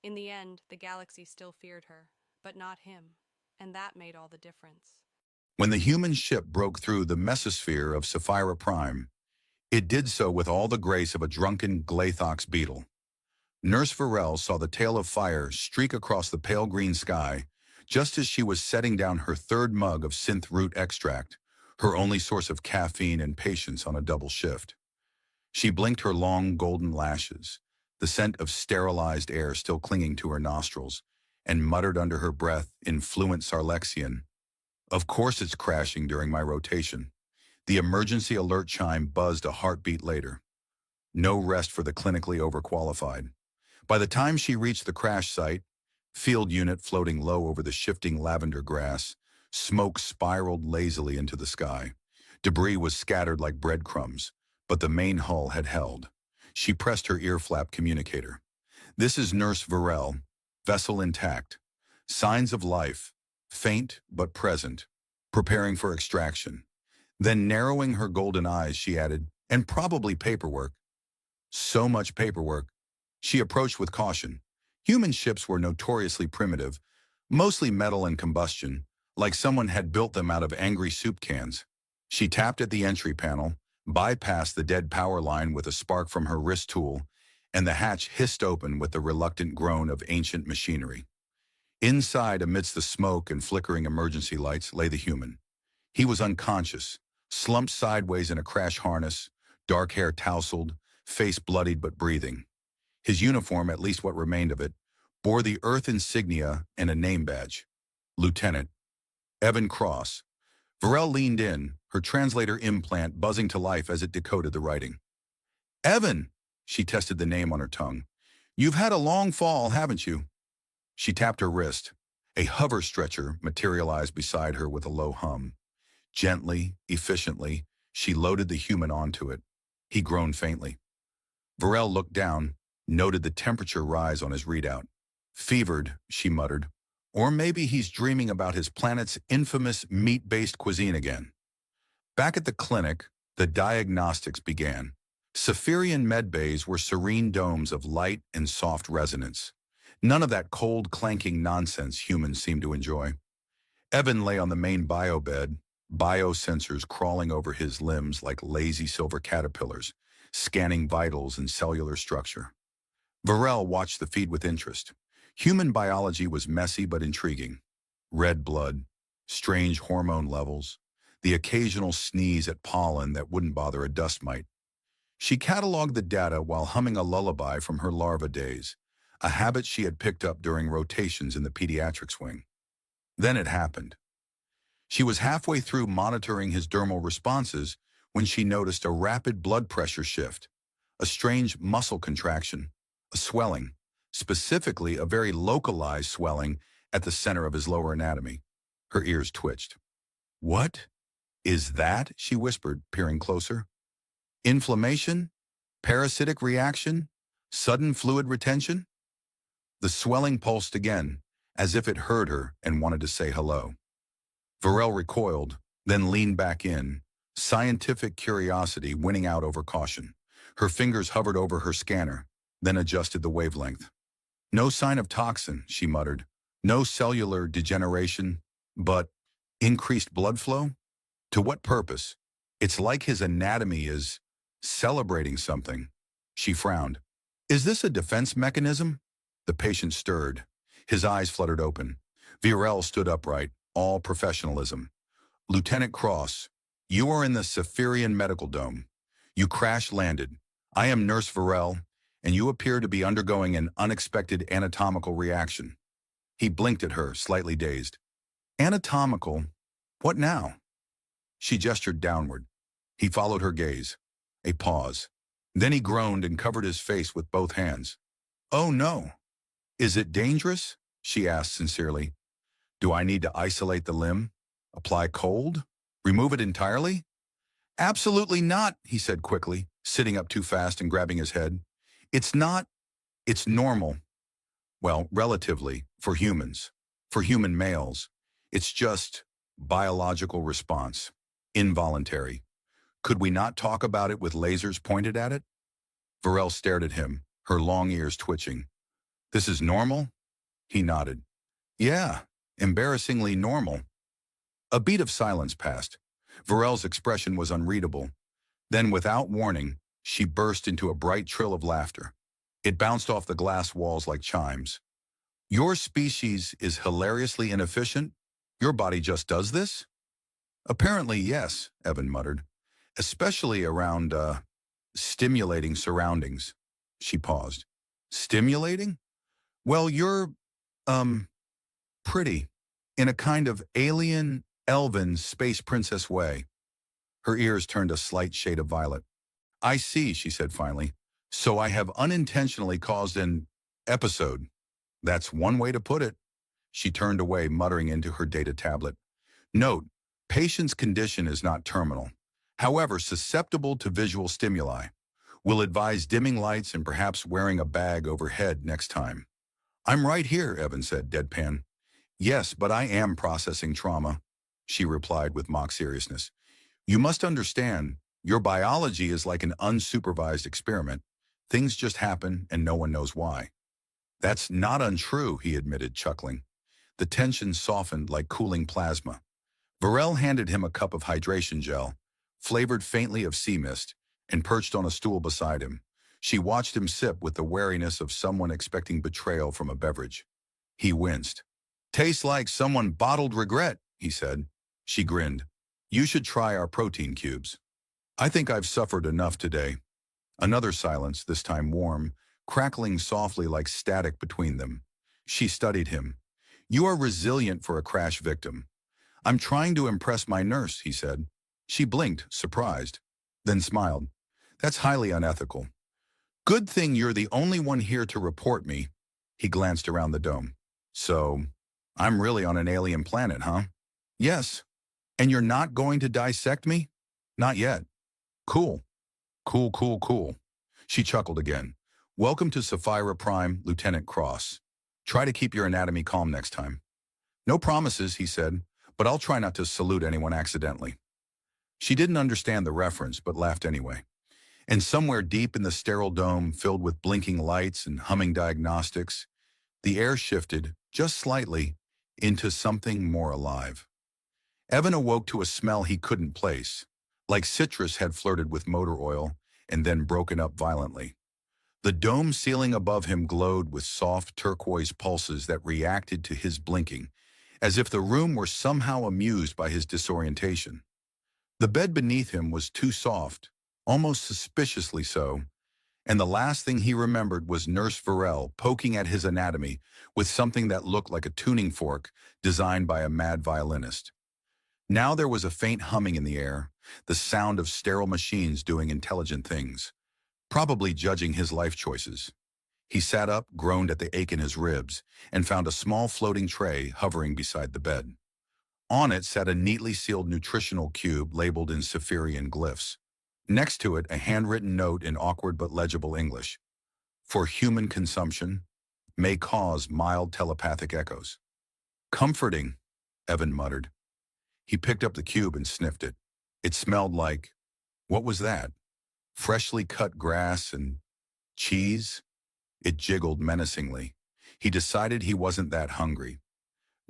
In the end, the galaxy still feared her, but not him, and that made all the difference. When the human ship broke through the mesosphere of Sapphira Prime, it did so with all the grace of a drunken Glathox beetle. Nurse Varel saw the tail of fire streak across the pale green sky just as she was setting down her 3rd mug of synth root extract, her only source of caffeine and patience on a double shift. She blinked her long golden lashes, the scent of sterilized air still clinging to her nostrils, and muttered under her breath in fluent Sarlexian, "Of course it's crashing during my rotation." The emergency alert chime buzzed a heartbeat later. No rest for the clinically overqualified. By the time she reached the crash site, field unit floating low over the shifting lavender grass, smoke spiraled lazily into the sky. Debris was scattered like breadcrumbs, but the main hull had held. She pressed her ear flap communicator. "This is Nurse Varel. Vessel intact. Signs of life. Faint but present. Preparing for extraction." Then narrowing her golden eyes, she added, "And probably paperwork." So much paperwork. She approached with caution. Human ships were notoriously primitive, mostly metal and combustion, like someone had built them out of angry soup cans. She tapped at the entry panel, bypassed the dead power line with a spark from her wrist tool, and the hatch hissed open with the reluctant groan of ancient machinery. Inside, amidst the smoke and flickering emergency lights, lay the human. He was unconscious, slumped sideways in a crash harness, dark hair tousled, face bloodied but breathing. His uniform, at least what remained of it, bore the Earth insignia and a name badge. Lieutenant Evan Cross. Varel leaned in, her translator implant buzzing to life as it decoded the writing. "Evan!" She tested the name on her tongue. "You've had a long fall, haven't you?" She tapped her wrist. A hover stretcher materialized beside her with a low hum. Gently, efficiently, she loaded the human onto it. He groaned faintly. Varel looked down, noted the temperature rise on his readout. Fevered, she muttered. Or maybe he's dreaming about his planet's infamous meat-based cuisine again. Back at the clinic, the diagnostics began. Saphirian medbays were serene domes of light and soft resonance. None of that cold, clanking nonsense humans seem to enjoy. Evan lay on the main biobed, biosensors crawling over his limbs like lazy silver caterpillars, scanning vitals and cellular structure. Varel watched the feed with interest. Human biology was messy but intriguing. Red blood, strange hormone levels, the occasional sneeze at pollen that wouldn't bother a dust mite. She cataloged the data while humming a lullaby from her larva days, a habit she had picked up during rotations in the pediatrics wing. Then it happened. She was halfway through monitoring his dermal responses when she noticed a rapid blood pressure shift, a strange muscle contraction, a swelling, specifically a very localized swelling at the center of his lower anatomy. Her ears twitched. "What is that?" she whispered, peering closer. "Inflammation? Parasitic reaction? Sudden fluid retention?" The swelling pulsed again, as if it heard her and wanted to say hello. Varel recoiled, then leaned back in, scientific curiosity winning out over caution. Her fingers hovered over her scanner, then adjusted the wavelength. "No sign of toxin," she muttered. "No cellular degeneration, but increased blood flow? To what purpose? It's like his anatomy is celebrating something." She frowned. "Is this a defense mechanism?" The patient stirred. His eyes fluttered open. Varel stood upright, all professionalism. "Lieutenant Cross, you are in the Saphirian Medical Dome. You crash-landed. I am Nurse Varel, and you appear to be undergoing an unexpected anatomical reaction." He blinked at her, slightly dazed. "Anatomical? What now?" She gestured downward. He followed her gaze. A pause. Then he groaned and covered his face with both hands. "Oh no. Is it dangerous?" she asked sincerely. "Do I need to isolate the limb? Apply cold? Remove it entirely?" "Absolutely not," he said quickly, sitting up too fast and grabbing his head. "It's not. It's normal. Well, relatively, for humans. For human males. It's just biological response. Involuntary. Could we not talk about it with lasers pointed at it?" Varel stared at him, her long ears twitching. "This is normal?" He nodded. "Yeah, embarrassingly normal." A beat of silence passed. Varel's expression was unreadable. Then, without warning, she burst into a bright trill of laughter. It bounced off the glass walls like chimes. "Your species is hilariously inefficient? Your body just does this?" "Apparently, yes," Evan muttered. "Especially around, stimulating surroundings." She paused. "Stimulating? Well, you're, pretty. In a kind of alien, elven, space princess way." Her ears turned a slight shade of violet. "I see," she said finally. "So I have unintentionally caused an episode. That's one way to put it." She turned away, muttering into her data tablet. "Note, patient's condition is not terminal. However, susceptible to visual stimuli. Will advise dimming lights and perhaps wearing a bag overhead next time." "I'm right here," Evan said, deadpan. "Yes, but I am processing trauma," she replied with mock seriousness. "You must understand, your biology is like an unsupervised experiment. Things just happen and no one knows why." "That's not untrue," he admitted, chuckling. The tension softened like cooling plasma. Varel handed him a cup of hydration gel, flavored faintly of sea mist, and perched on a stool beside him. She watched him sip with the wariness of someone expecting betrayal from a beverage. He winced. "Tastes like someone bottled regret," he said. She grinned. "You should try our protein cubes." "I think I've suffered enough today." Another silence, this time warm, crackling softly like static between them. She studied him. "You are resilient for a crash victim." "I'm trying to impress my nurse," he said. She blinked, surprised, then smiled. "That's highly unethical." "Good thing you're the only one here to report me." He glanced around the dome. "So, I'm really on an alien planet, huh?" "Yes. And you're not going to dissect me?" "Not yet." "Cool. Cool, cool, cool. She chuckled again. Welcome to Sapphira Prime, Lieutenant Cross. Try to keep your anatomy calm next time. No promises, he said, but I'll try not to salute anyone accidentally. She didn't understand the reference, but laughed anyway. And somewhere deep in the sterile dome, filled with blinking lights and humming diagnostics, the air shifted, just slightly, into something more alive. Evan awoke to a smell he couldn't place, like citrus had flirted with motor oil and then broken up violently. The dome ceiling above him glowed with soft turquoise pulses that reacted to his blinking, as if the room were somehow amused by his disorientation. The bed beneath him was too soft, almost suspiciously so, and the last thing he remembered was Nurse Varel poking at his anatomy with something that looked like a tuning fork designed by a mad violinist. Now there was a faint humming in the air, the sound of sterile machines doing intelligent things, probably judging his life choices. He sat up, groaned at the ache in his ribs, and found a small floating tray hovering beside the bed. On it sat a neatly sealed nutritional cube labeled in Saphirian glyphs. Next to it, a handwritten note in awkward but legible English. For human consumption, may cause mild telepathic echoes. Comforting, Evan muttered. He picked up the cube and sniffed it. It smelled like, what was that? Freshly cut grass and cheese? It jiggled menacingly. He decided he wasn't that hungry.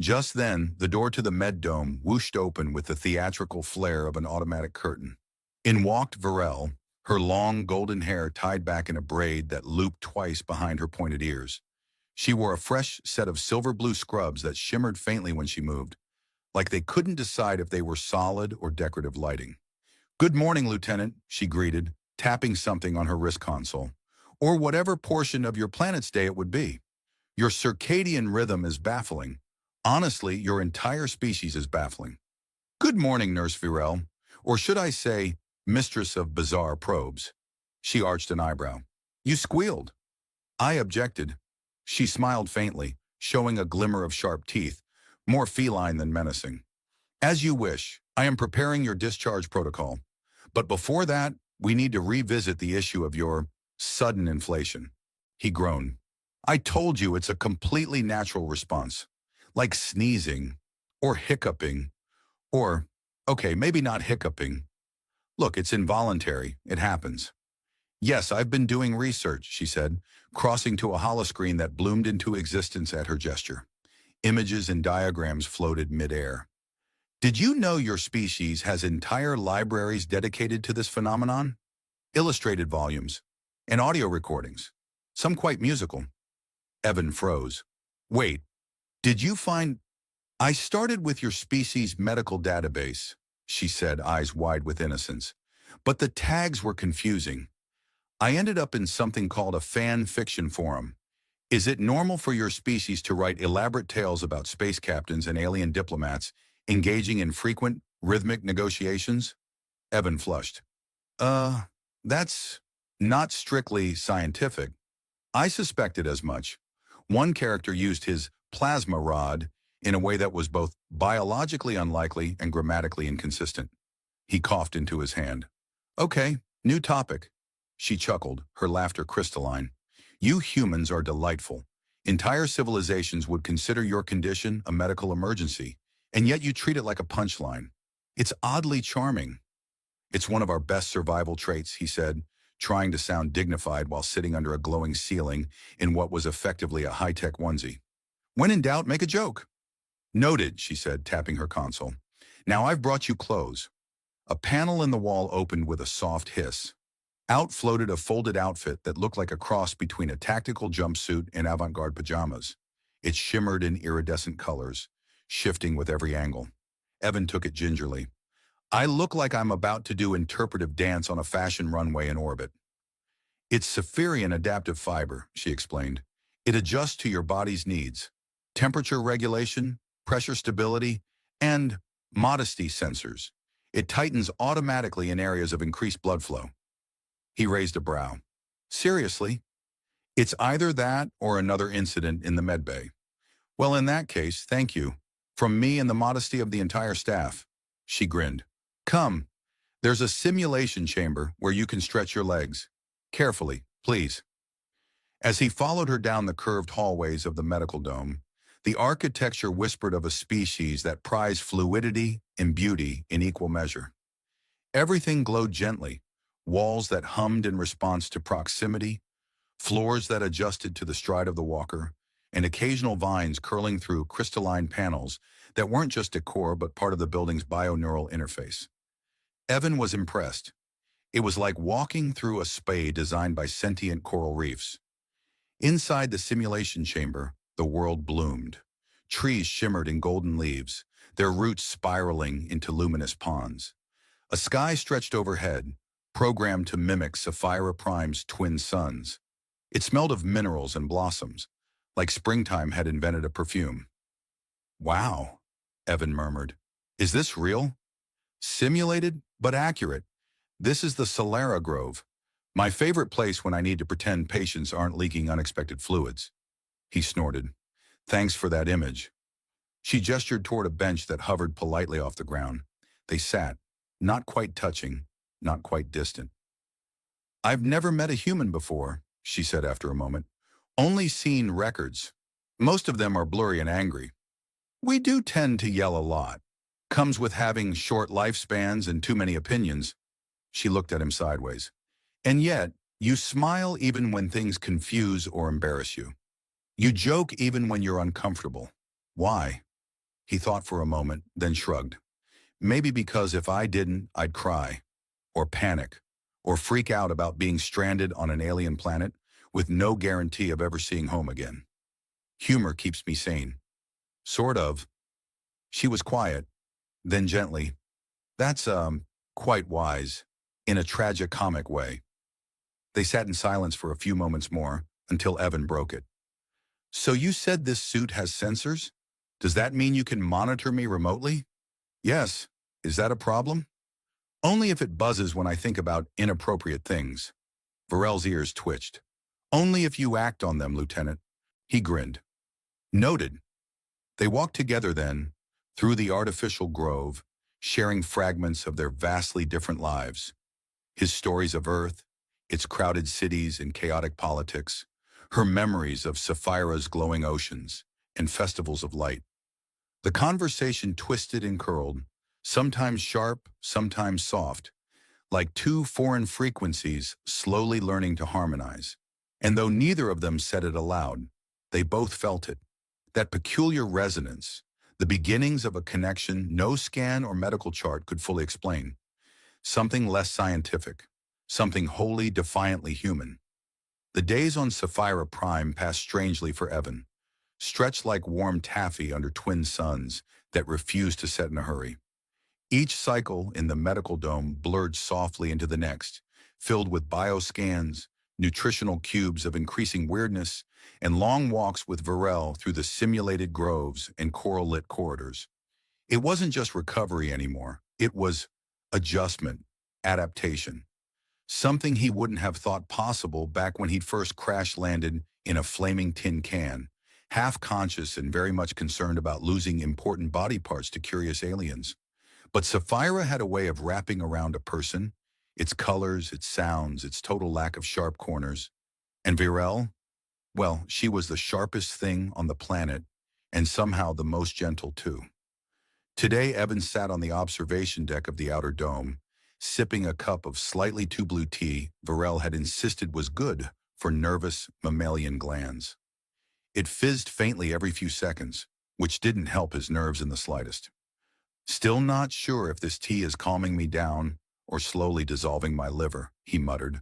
Just then, the door to the med dome whooshed open with the theatrical flare of an automatic curtain. In walked Varel, her long golden hair tied back in a braid that looped twice behind her pointed ears. She wore a fresh set of silver blue scrubs that shimmered faintly when she moved, like they couldn't decide if they were solid or decorative lighting. Good morning, Lieutenant, she greeted, tapping something on her wrist console. Or whatever portion of your planet's day it would be. Your circadian rhythm is baffling. Honestly, your entire species is baffling. Good morning, Nurse Varel. Or should I say, mistress of bizarre probes. She arched an eyebrow. You squealed. I objected. She smiled faintly, showing a glimmer of sharp teeth, more feline than menacing. As you wish, I am preparing your discharge protocol. But before that, we need to revisit the issue of your sudden inflation. He groaned. I told you it's a completely natural response, like sneezing, or hiccuping, or, okay, maybe not hiccuping. Look, it's involuntary. It happens. Yes, I've been doing research, she said, crossing to a holoscreen that bloomed into existence at her gesture. Images and diagrams floated midair. Did you know your species has entire libraries dedicated to this phenomenon? Illustrated volumes, and audio recordings, some quite musical. Evan froze. Wait, did you find... I started with your species' medical database, she said, eyes wide with innocence. But the tags were confusing. I ended up in something called a fan fiction forum. Is it normal for your species to write elaborate tales about space captains and alien diplomats engaging in frequent, rhythmic negotiations? Evan flushed. That's not strictly scientific. I suspected as much. One character used his plasma rod in a way that was both biologically unlikely and grammatically inconsistent. He coughed into his hand. Okay, new topic. She chuckled, her laughter crystalline. You humans are delightful. Entire civilizations would consider your condition a medical emergency, and yet you treat it like a punchline. It's oddly charming. It's one of our best survival traits, he said, trying to sound dignified while sitting under a glowing ceiling in what was effectively a high-tech onesie. When in doubt, make a joke. Noted, she said, tapping her console. Now I've brought you clothes. A panel in the wall opened with a soft hiss. Out floated a folded outfit that looked like a cross between a tactical jumpsuit and avant-garde pajamas. It shimmered in iridescent colors, shifting with every angle. Evan took it gingerly. I look like I'm about to do interpretive dance on a fashion runway in orbit. It's Saphirian adaptive fiber, she explained. It adjusts to your body's needs. Temperature regulation, pressure stability, and modesty sensors. It tightens automatically in areas of increased blood flow. He raised a brow. Seriously? It's either that or another incident in the medbay. Well, in that case, thank you. From me and the modesty of the entire staff. She grinned. Come, There's a simulation chamber where you can stretch your legs. Carefully, please. As he followed her down the curved hallways of the medical dome, the architecture whispered of a species that prized fluidity and beauty in equal measure. Everything glowed gently, walls that hummed in response to proximity, floors that adjusted to the stride of the walker, and occasional vines curling through crystalline panels that weren't just decor but part of the building's bioneural interface. Evan was impressed. It was like walking through a spa designed by sentient coral reefs. Inside the simulation chamber, the world bloomed. Trees shimmered in golden leaves, their roots spiraling into luminous ponds. A sky stretched overhead, programmed to mimic Sapphira Prime's twin suns. It smelled of minerals and blossoms, like springtime had invented a perfume. Wow, Evan murmured. Is this real? Simulated, but accurate. This is the Solara Grove, my favorite place when I need to pretend patients aren't leaking unexpected fluids. He snorted. Thanks for that image. She gestured toward a bench that hovered politely off the ground. They sat, not quite touching, not quite distant. I've never met a human before, she said after a moment. Only seen records. Most of them are blurry and angry. We do tend to yell a lot. Comes with having short lifespans and too many opinions. She looked at him sideways. And yet, you smile even when things confuse or embarrass you. You joke even when you're uncomfortable. Why? He thought for a moment, then shrugged. Maybe because if I didn't, I'd cry, or panic, or freak out about being stranded on an alien planet with no guarantee of ever seeing home again. Humor keeps me sane. Sort of. She was quiet, then gently. That's, quite wise, in a tragicomic way. They sat in silence for a few moments more, until Evan broke it. So you said this suit has sensors? Does that mean you can monitor me remotely? Yes. Is that a problem? Only if it buzzes when I think about inappropriate things. Varel's ears twitched. Only if you act on them, Lieutenant. He grinned. Noted. They walked together then, through the artificial grove, sharing fragments of their vastly different lives. His stories of Earth, its crowded cities and chaotic politics, her memories of Sapphira's glowing oceans and festivals of light. The conversation twisted and curled, sometimes sharp, sometimes soft, like two foreign frequencies slowly learning to harmonize. And though neither of them said it aloud, they both felt it. That peculiar resonance, the beginnings of a connection no scan or medical chart could fully explain. Something less scientific, something wholly defiantly human. The days on Sapphira Prime passed strangely for Evan, stretched like warm taffy under twin suns that refused to set in a hurry. Each cycle in the medical dome blurred softly into the next, filled with bioscans, nutritional cubes of increasing weirdness, and long walks with Varel through the simulated groves and coral-lit corridors. It wasn't just recovery anymore. It was adjustment, adaptation. Something he wouldn't have thought possible back when he'd first crash-landed in a flaming tin can, half-conscious and very much concerned about losing important body parts to curious aliens. But Sapphira had a way of wrapping around a person, its colors, its sounds, its total lack of sharp corners. And Virel? Well, she was the sharpest thing on the planet, and somehow the most gentle too. Today, Evan sat on the observation deck of the outer dome, sipping a cup of slightly too blue tea Varel had insisted was good for nervous mammalian glands. It fizzed faintly every few seconds, which didn't help his nerves in the slightest. Still not sure if this tea is calming me down or slowly dissolving my liver, he muttered,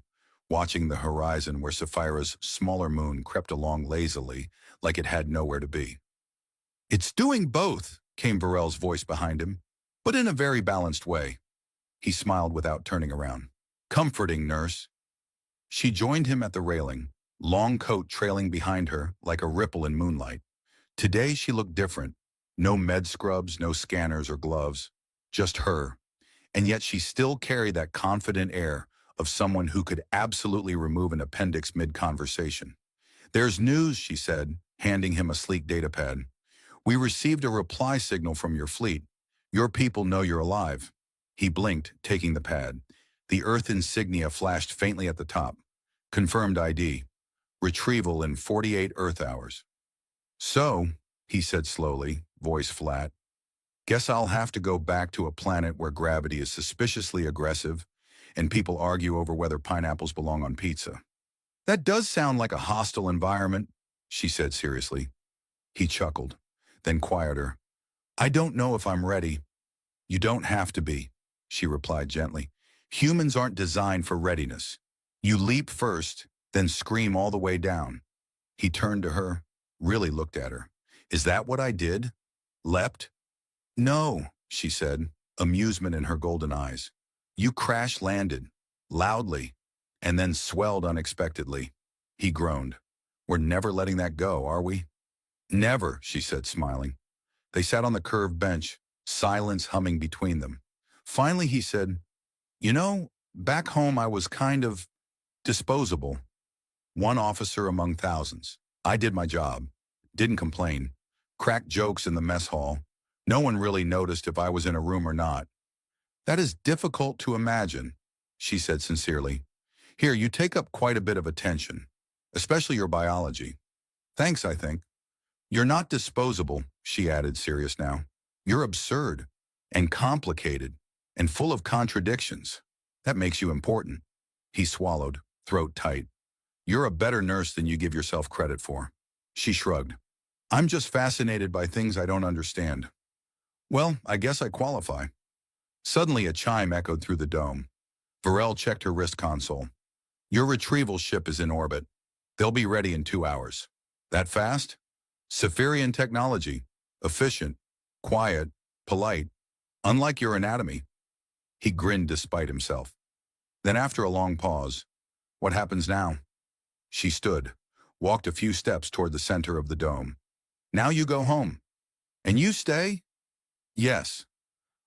watching the horizon where Sapphira's smaller moon crept along lazily like it had nowhere to be. It's doing both, came Varel's voice behind him, but in a very balanced way. He smiled without turning around. Comforting, nurse. She joined him at the railing, long coat trailing behind her like a ripple in moonlight. Today she looked different. No med scrubs, no scanners or gloves, just her. And yet she still carried that confident air of someone who could absolutely remove an appendix mid-conversation. There's news, she said, handing him a sleek datapad. We received a reply signal from your fleet. Your people know you're alive. He blinked, taking the pad. The Earth insignia flashed faintly at the top. Confirmed ID. Retrieval in 48 Earth hours. So, he said slowly, voice flat, guess I'll have to go back to a planet where gravity is suspiciously aggressive and people argue over whether pineapples belong on pizza. That does sound like a hostile environment, she said seriously. He chuckled, then quieter. I don't know if I'm ready. You don't have to be, she replied gently. Humans aren't designed for readiness. You leap first, then scream all the way down. He turned to her, really looked at her. Is that what I did? Leapt? No, she said, amusement in her golden eyes. You crash-landed, loudly, and then swelled unexpectedly. He groaned. We're never letting that go, are we? Never, she said, smiling. They sat on the curved bench, silence humming between them. Finally, he said, you know, back home I was kind of disposable. One officer among thousands. I did my job. Didn't complain. Cracked jokes in the mess hall. No one really noticed if I was in a room or not. That is difficult to imagine, she said sincerely. Here, you take up quite a bit of attention, especially your biology. Thanks, I think. You're not disposable, she added, serious now. You're absurd and complicated and full of contradictions. That makes you important. He swallowed, throat tight. You're a better nurse than you give yourself credit for. She shrugged. I'm just fascinated by things I don't understand. Well, I guess I qualify. Suddenly a chime echoed through the dome. Varel checked her wrist console. Your retrieval ship is in orbit. They'll be ready in 2 hours. That fast? Saphirian technology. Efficient, quiet, polite. Unlike your anatomy. He grinned despite himself. Then after a long pause, what happens now? She stood, walked a few steps toward the center of the dome. Now you go home. And you stay? Yes.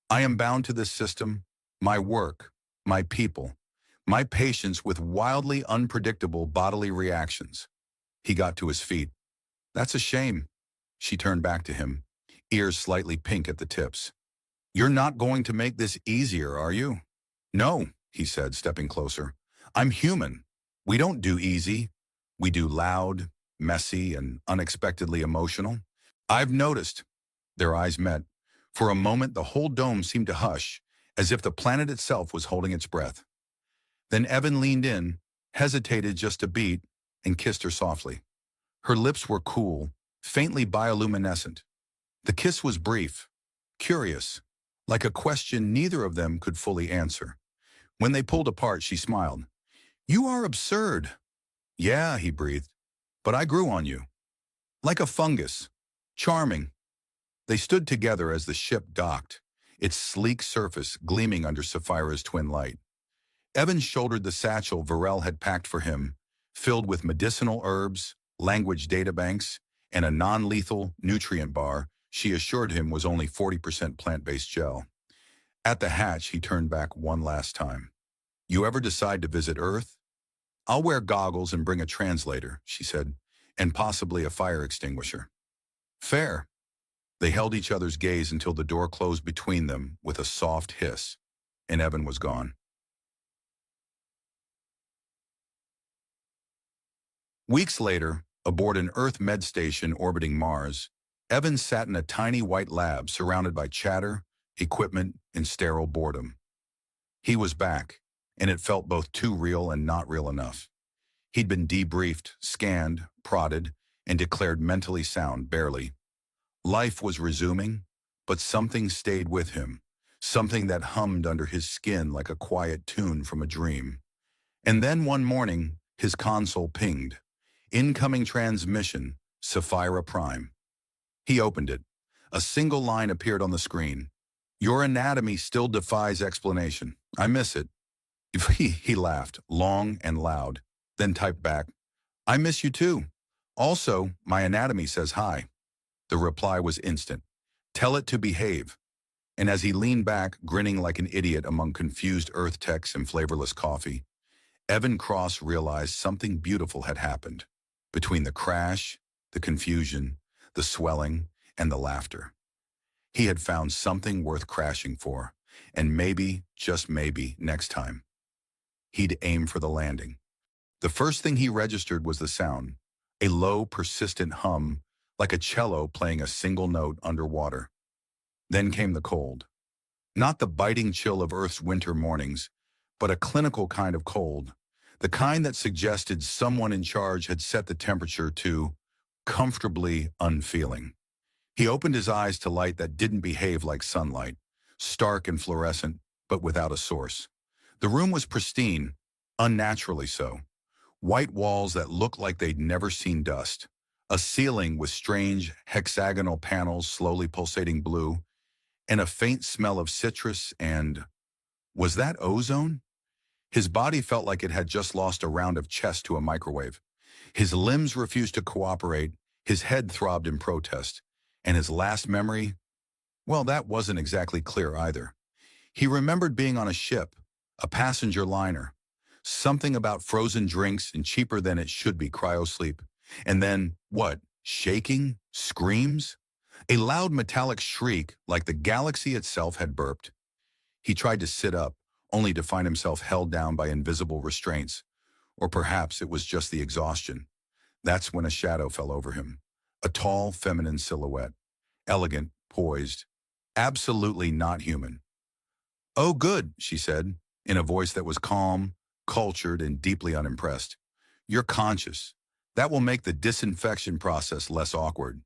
I am bound to this system, my work, my people, my patience with wildly unpredictable bodily reactions. He got to his feet. That's a shame. She turned back to him, ears slightly pink at the tips. You're not going to make this easier, are you? No, he said, stepping closer. I'm human. We don't do easy. We do loud, messy, and unexpectedly emotional. I've noticed. Their eyes met. For a moment, the whole dome seemed to hush, as if the planet itself was holding its breath. Then Evan leaned in, hesitated just a beat, and kissed her softly. Her lips were cool, faintly bioluminescent. The kiss was brief, curious, like a question neither of them could fully answer. When they pulled apart, she smiled. You are absurd. Yeah, he breathed, but I grew on you. Like a fungus. Charming. They stood together as the ship docked, its sleek surface gleaming under Sapphira's twin light. Evan shouldered the satchel Varel had packed for him, filled with medicinal herbs, language databanks, and a non-lethal nutrient bar she assured him was only 40% plant-based gel. At the hatch, he turned back one last time. You ever decide to visit Earth? I'll wear goggles and bring a translator, she said, and possibly a fire extinguisher. Fair. They held each other's gaze until the door closed between them with a soft hiss, and Evan was gone. Weeks later, aboard an Earth med station orbiting Mars, Evan sat in a tiny white lab surrounded by chatter, equipment, and sterile boredom. He was back, and it felt both too real and not real enough. He'd been debriefed, scanned, prodded, and declared mentally sound, barely. Life was resuming, but something stayed with him, something that hummed under his skin like a quiet tune from a dream. And then one morning, his console pinged. Incoming transmission, Sapphira Prime. He opened it. A single line appeared on the screen. Your anatomy still defies explanation. I miss it. He laughed, long and loud, then typed back, I miss you too. Also, my anatomy says hi. The reply was instant. Tell it to behave. And as he leaned back, grinning like an idiot among confused Earth techs and flavorless coffee, Evan Cross realized something beautiful had happened. Between the crash, the confusion, the swelling, and the laughter. He had found something worth crashing for, and maybe, just maybe, next time, he'd aim for the landing. The first thing he registered was the sound, a low, persistent hum, like a cello playing a single note underwater. Then came the cold. Not the biting chill of Earth's winter mornings, but a clinical kind of cold, the kind that suggested someone in charge had set the temperature to comfortably unfeeling. He opened his eyes to light that didn't behave like sunlight, stark and fluorescent, but without a source. The room was pristine, unnaturally so. White walls that looked like they'd never seen dust. A ceiling with strange hexagonal panels slowly pulsating blue, and a faint smell of citrus and... was that ozone? His body felt like it had just lost a round of chess to a microwave. His limbs refused to cooperate, his head throbbed in protest, and his last memory, well, that wasn't exactly clear either. He remembered being on a ship, a passenger liner, something about frozen drinks and cheaper than it should be cryosleep. And then, what, shaking, screams? A loud metallic shriek like the galaxy itself had burped. He tried to sit up, only to find himself held down by invisible restraints. Or perhaps it was just the exhaustion. That's when a shadow fell over him. A tall, feminine silhouette. Elegant, poised. Absolutely not human. "Oh, good," she said, in a voice that was calm, cultured, and deeply unimpressed. "You're conscious. That will make the disinfection process less awkward."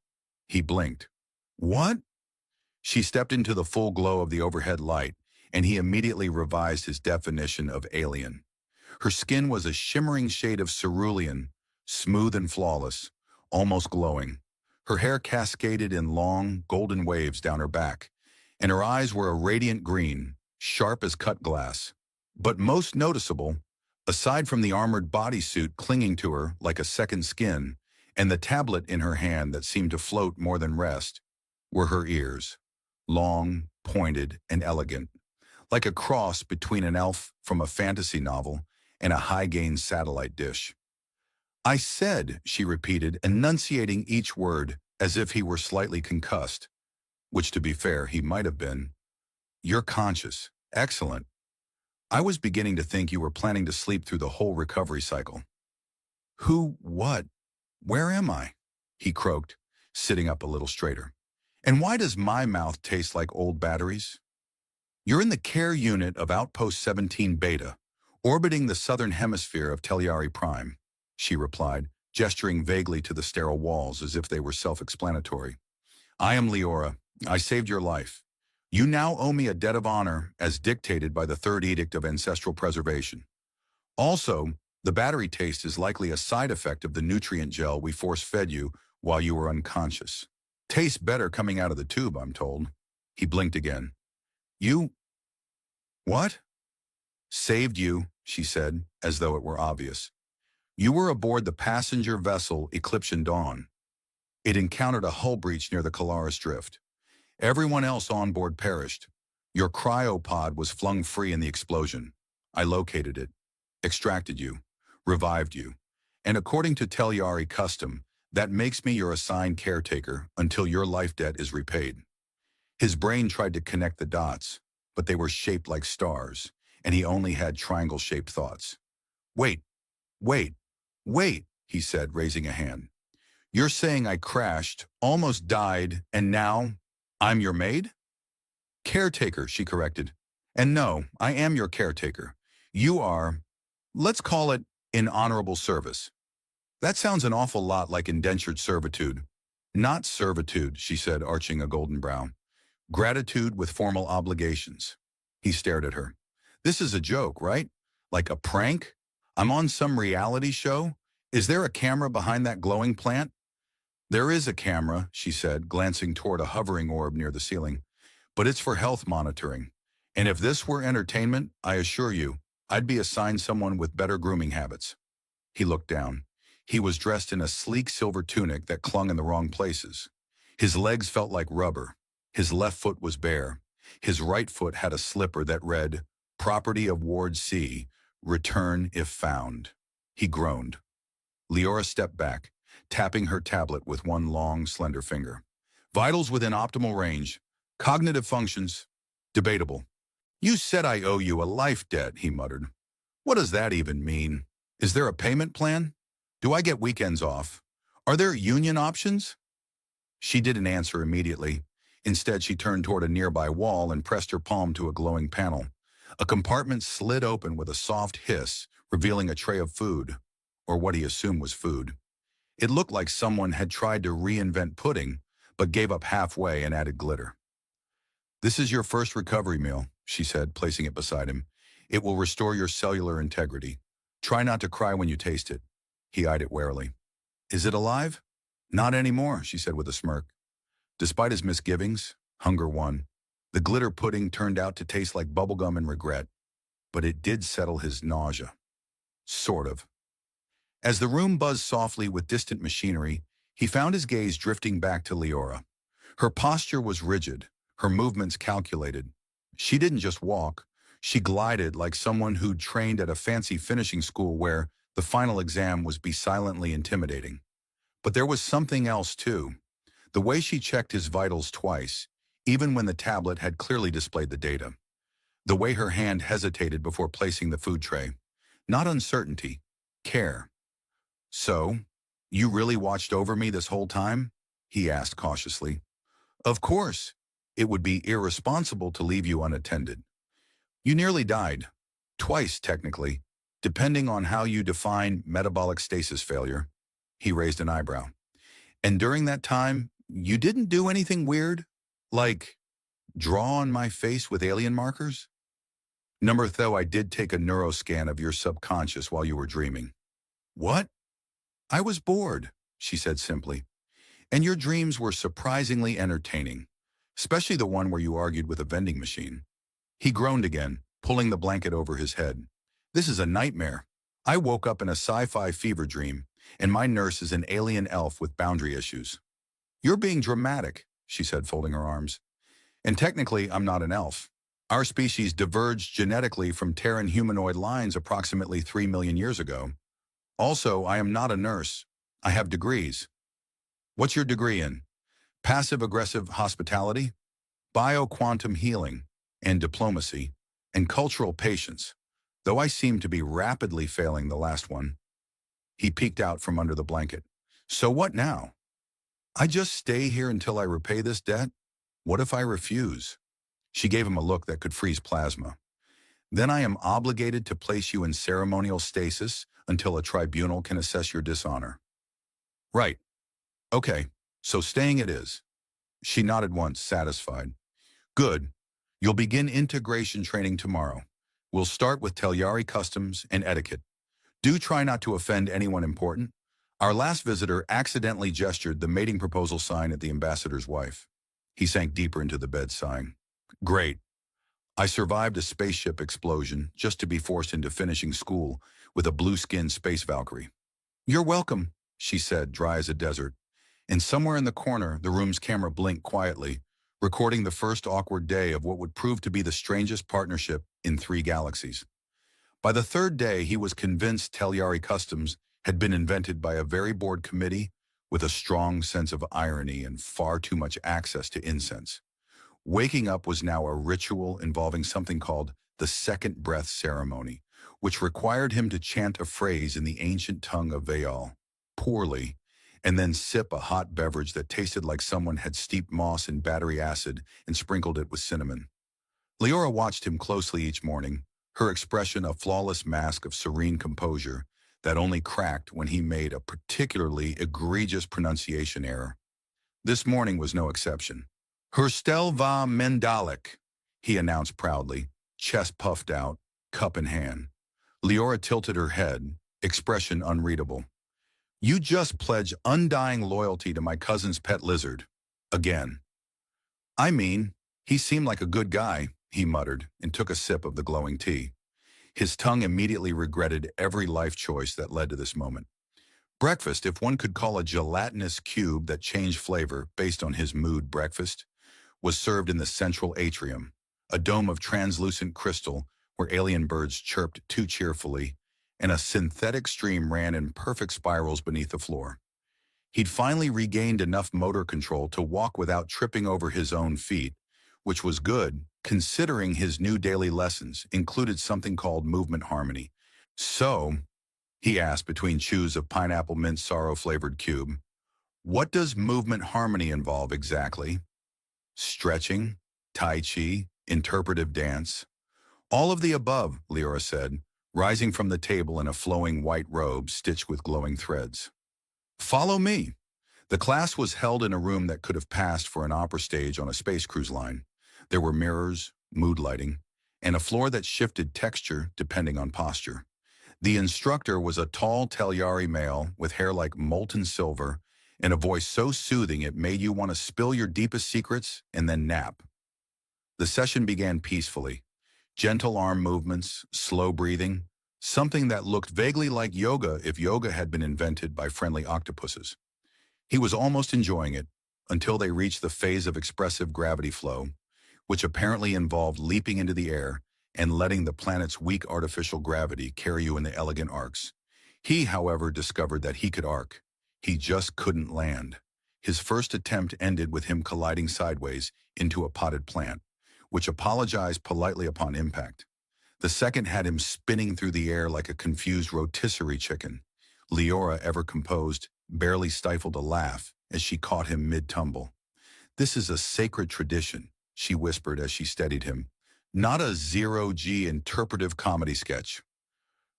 He blinked. "What?" She stepped into the full glow of the overhead light, and he immediately revised his definition of alien. Her skin was a shimmering shade of cerulean, smooth and flawless, almost glowing. Her hair cascaded in long, golden waves down her back, and her eyes were a radiant green, sharp as cut glass. But most noticeable, aside from the armored bodysuit clinging to her like a second skin, and the tablet in her hand that seemed to float more than rest, were her ears, long, pointed, and elegant, like a cross between an elf from a fantasy novel and a high-gain satellite dish. "I said," she repeated, enunciating each word as if he were slightly concussed, which, to be fair, he might have been. "You're conscious. Excellent. I was beginning to think you were planning to sleep through the whole recovery cycle." "Who, what, where am I?" he croaked, sitting up a little straighter. "And why does my mouth taste like old batteries?" "You're in the care unit of Outpost 17 Beta, orbiting the southern hemisphere of Teliari Prime," she replied, gesturing vaguely to the sterile walls as if they were self-explanatory. "I am Leora. I saved your life. You now owe me a debt of honor as dictated by the Third Edict of Ancestral Preservation. Also, the battery taste is likely a side effect of the nutrient gel we force-fed you while you were unconscious. Tastes better coming out of the tube, I'm told." He blinked again. "You... what?" "Saved you," she said, as though it were obvious. "You were aboard the passenger vessel Ecliptian Dawn. It encountered a hull breach near the Calaris Drift. Everyone else on board perished. Your cryopod was flung free in the explosion. I located it, extracted you, revived you, and according to Teliari custom, that makes me your assigned caretaker until your life debt is repaid." His brain tried to connect the dots, but they were shaped like stars, and he only had triangle-shaped thoughts. "Wait, wait, wait," he said, raising a hand. "You're saying I crashed, almost died, and now I'm your maid?" "Caretaker," she corrected. "And no, I am your caretaker. You are, let's call it, in honorable service." "That sounds an awful lot like indentured servitude." "Not servitude," she said, arching a golden brow. "Gratitude with formal obligations." He stared at her. "This is a joke, right? Like a prank? I'm on some reality show? Is there a camera behind that glowing plant?" "There is a camera," she said, glancing toward a hovering orb near the ceiling. "But it's for health monitoring. And if this were entertainment, I assure you, I'd be assigned someone with better grooming habits." He looked down. He was dressed in a sleek silver tunic that clung in the wrong places. His legs felt like rubber. His left foot was bare. His right foot had a slipper that read, "Property of Ward C, return if found." He groaned. Leora stepped back, tapping her tablet with one long, slender finger. "Vitals within optimal range. Cognitive functions, debatable. You said I owe you a life debt, he muttered. What does that even mean? Is there a payment plan? Do I get weekends off? Are there union options? She didn't answer immediately. Instead, she turned toward a nearby wall and pressed her palm to a glowing panel. A compartment slid open with a soft hiss, revealing a tray of food, or what he assumed was food. It looked like someone had tried to reinvent pudding, but gave up halfway and added glitter. This is your first recovery meal, she said, placing it beside him. It will restore your cellular integrity. Try not to cry when you taste it. He eyed it warily. Is it alive? Not anymore, she said with a smirk. Despite his misgivings, hunger won. The glitter pudding turned out to taste like bubblegum and regret, but it did settle his nausea. Sort of. As the room buzzed softly with distant machinery, he found his gaze drifting back to Leora. Her posture was rigid, her movements calculated. She didn't just walk, she glided like someone who'd trained at a fancy finishing school where the final exam was be silently intimidating. But there was something else too. The way she checked his vitals twice, even when the tablet had clearly displayed the data. The way her hand hesitated before placing the food tray. Not uncertainty, care. So, you really watched over me this whole time? He asked cautiously. Of course. It would be irresponsible to leave you unattended. You nearly died. Twice, technically, depending on how you define metabolic stasis failure. He raised an eyebrow. And during that time, you didn't do anything weird? Like, draw on my face with alien markers? Number though I did take a neuroscan of your subconscious while you were dreaming. What? I was bored, she said simply. And your dreams were surprisingly entertaining, especially the one where you argued with a vending machine. He groaned again, pulling the blanket over his head. This is a nightmare. I woke up in a sci-fi fever dream, and my nurse is an alien elf with boundary issues. You're being dramatic, she said, folding her arms. And technically, I'm not an elf. Our species diverged genetically from Terran humanoid lines approximately 3 million years ago. Also, I am not a nurse. I have degrees. What's your degree in? Passive-aggressive hospitality, bioquantum healing, and diplomacy, and cultural patience, though I seem to be rapidly failing the last one. He peeked out from under the blanket. So what now? I just stay here until I repay this debt? What if I refuse? She gave him a look that could freeze plasma. Then I am obligated to place you in ceremonial stasis until a tribunal can assess your dishonor. Right. Okay, so staying it is. She nodded once, satisfied. Good. You'll begin integration training tomorrow. We'll start with Telyari customs and etiquette. Do try not to offend anyone important. Our last visitor accidentally gestured the mating proposal sign at the ambassador's wife. He sank deeper into the bed, sighing. Great. I survived a spaceship explosion just to be forced into finishing school with a blue-skinned space Valkyrie. You're welcome, she said, dry as a desert. And somewhere in the corner, the room's camera blinked quietly, recording the first awkward day of what would prove to be the strangest partnership in 3 galaxies. By the 3rd day, he was convinced Telyari customs had been invented by a very bored committee with a strong sense of irony and far too much access to incense. Waking up was now a ritual involving something called the second breath ceremony, which required him to chant a phrase in the ancient tongue of Veal, poorly, and then sip a hot beverage that tasted like someone had steeped moss in battery acid and sprinkled it with cinnamon. Leora watched him closely each morning, her expression a flawless mask of serene composure that only cracked when he made a particularly egregious pronunciation error. This morning was no exception. Herstel va Mendalik, he announced proudly, chest puffed out, cup in hand. Leora tilted her head, expression unreadable. You just pledge undying loyalty to my cousin's pet lizard. Again. I mean, he seemed like a good guy, he muttered, and took a sip of the glowing tea. His tongue immediately regretted every life choice that led to this moment. Breakfast, if one could call a gelatinous cube that changed flavor based on his mood breakfast, was served in the central atrium, a dome of translucent crystal where alien birds chirped too cheerfully, and a synthetic stream ran in perfect spirals beneath the floor. He'd finally regained enough motor control to walk without tripping over his own feet, which was good considering his new daily lessons included something called movement harmony. So, he asked between chews of pineapple mint sorrow-flavored cube, what does movement harmony involve exactly? Stretching, tai chi, interpretive dance? All of the above, Leora said, rising from the table in a flowing white robe stitched with glowing threads. Follow me. The class was held in a room that could have passed for an opera stage on a space cruise line. There were mirrors, mood lighting, and a floor that shifted texture depending on posture. The instructor was a tall Telyari male with hair like molten silver and a voice so soothing it made you want to spill your deepest secrets and then nap. The session began peacefully. Gentle arm movements, slow breathing, something that looked vaguely like yoga if yoga had been invented by friendly octopuses. He was almost enjoying it until they reached the phase of expressive gravity flow, which apparently involved leaping into the air and letting the planet's weak artificial gravity carry you in the elegant arcs. He, however, discovered that he could arc. He just couldn't land. His first attempt ended with him colliding sideways into a potted plant, which apologized politely upon impact. The second had him spinning through the air like a confused rotisserie chicken. Leora, ever composed, barely stifled a laugh as she caught him mid-tumble. "This is a sacred tradition," she whispered as she steadied him. "Not a zero-G interpretive comedy sketch."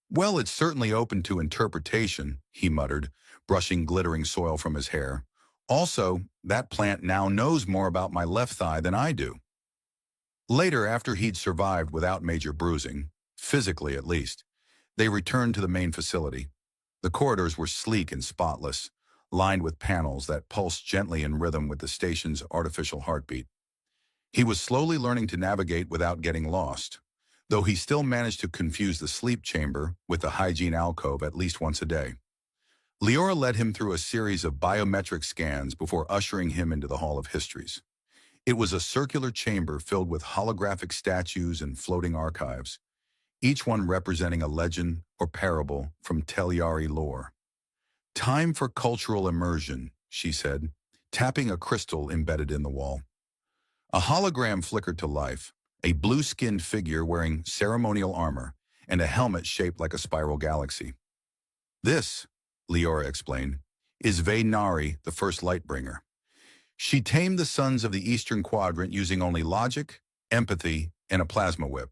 "Well, it's certainly open to interpretation," he muttered, brushing glittering soil from his hair. "Also, that plant now knows more about my left thigh than I do." Later, after he'd survived without major bruising, physically at least, they returned to the main facility. The corridors were sleek and spotless, lined with panels that pulsed gently in rhythm with the station's artificial heartbeat. He was slowly learning to navigate without getting lost, though he still managed to confuse the sleep chamber with the hygiene alcove at least once a day. Leora led him through a series of biometric scans before ushering him into the Hall of Histories. It was a circular chamber filled with holographic statues and floating archives, each one representing a legend or parable from Telyari lore. "Time for cultural immersion," she said, tapping a crystal embedded in the wall. A hologram flickered to life, a blue-skinned figure wearing ceremonial armor and a helmet shaped like a spiral galaxy. "This," Leora explained, "is Veynari, the first Lightbringer. She tamed the sons of the Eastern Quadrant using only logic, empathy, and a plasma whip.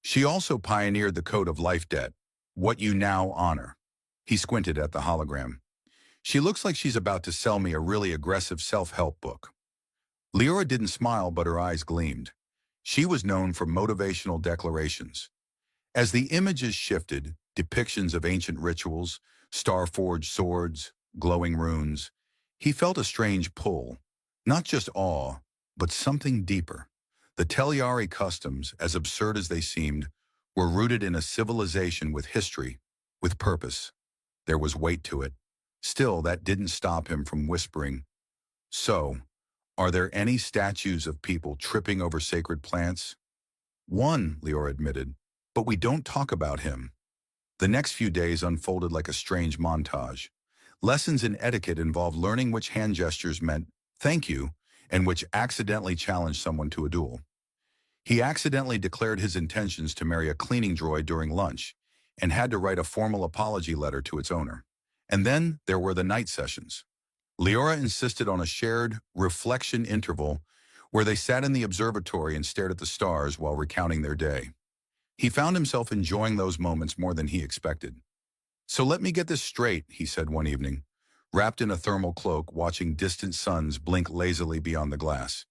She also pioneered the code of life debt, what you now honor." He squinted at the hologram. "She looks like she's about to sell me a really aggressive self-help book." Leora didn't smile, but her eyes gleamed. She was known for motivational declarations. As the images shifted, depictions of ancient rituals, star-forged swords, glowing runes, he felt a strange pull. Not just awe, but something deeper. The Telyari customs, as absurd as they seemed, were rooted in a civilization with history, with purpose. There was weight to it. Still, that didn't stop him from whispering, "So, are there any statues of people tripping over sacred plants?" "One," Leora admitted, "but we don't talk about him." The next few days unfolded like a strange montage. Lessons in etiquette involved learning which hand gestures meant "thank you" and which accidentally challenged someone to a duel. He accidentally declared his intentions to marry a cleaning droid during lunch and had to write a formal apology letter to its owner. And then there were the night sessions. Leora insisted on a shared reflection interval where they sat in the observatory and stared at the stars while recounting their day. He found himself enjoying those moments more than he expected. "So let me get this straight," he said one evening, wrapped in a thermal cloak, watching distant suns blink lazily beyond the glass.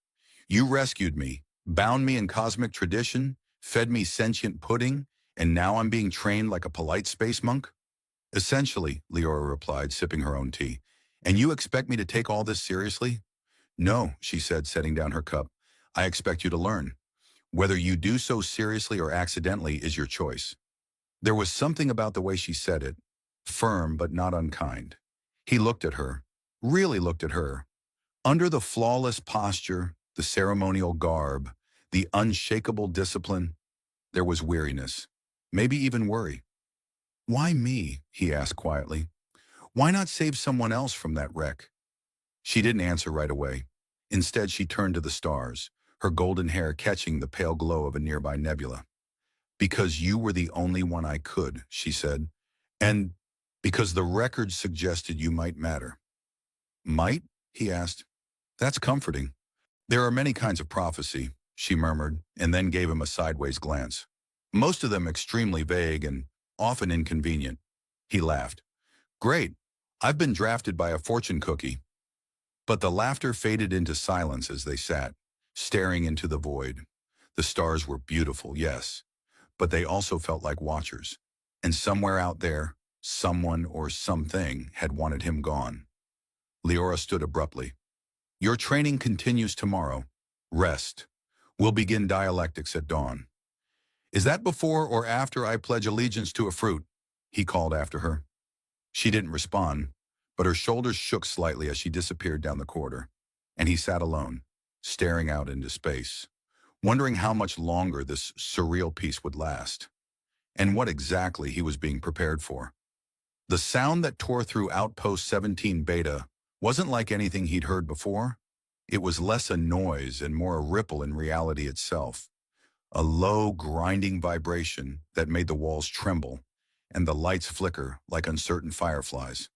"You rescued me, bound me in cosmic tradition, fed me sentient pudding, and now I'm being trained like a polite space monk?" "Essentially," Leora replied, sipping her own tea. "And you expect me to take all this seriously?" "No," she said, setting down her cup. "I expect you to learn. Whether you do so seriously or accidentally is your choice." There was something about the way she said it, firm but not unkind. He looked at her, really looked at her. Under the flawless posture, the ceremonial garb, the unshakable discipline, there was weariness, maybe even worry. "Why me?" he asked quietly. "Why not save someone else from that wreck?" She didn't answer right away. Instead, she turned to the stars, her golden hair catching the pale glow of a nearby nebula. "Because you were the only one I could," she said, "and because the records suggested you might matter." "Might?" he asked. "That's comforting." "There are many kinds of prophecy," she murmured, and then gave him a sideways glance. "Most of them extremely vague and often inconvenient." He laughed. "Great. I've been drafted by a fortune cookie." But the laughter faded into silence as they sat, staring into the void. The stars were beautiful, yes, but they also felt like watchers. And somewhere out there, someone or something had wanted him gone. Leora stood abruptly. "Your training continues tomorrow. Rest. We'll begin dialectics at dawn." "Is that before or after I pledge allegiance to a fruit?" he called after her. She didn't respond, but her shoulders shook slightly as she disappeared down the corridor, and he sat alone, staring out into space, wondering how much longer this surreal peace would last, and what exactly he was being prepared for. The sound that tore through Outpost 17 Beta wasn't like anything he'd heard before. It was less a noise and more a ripple in reality itself, a low, grinding vibration that made the walls tremble and the lights flicker like uncertain fireflies.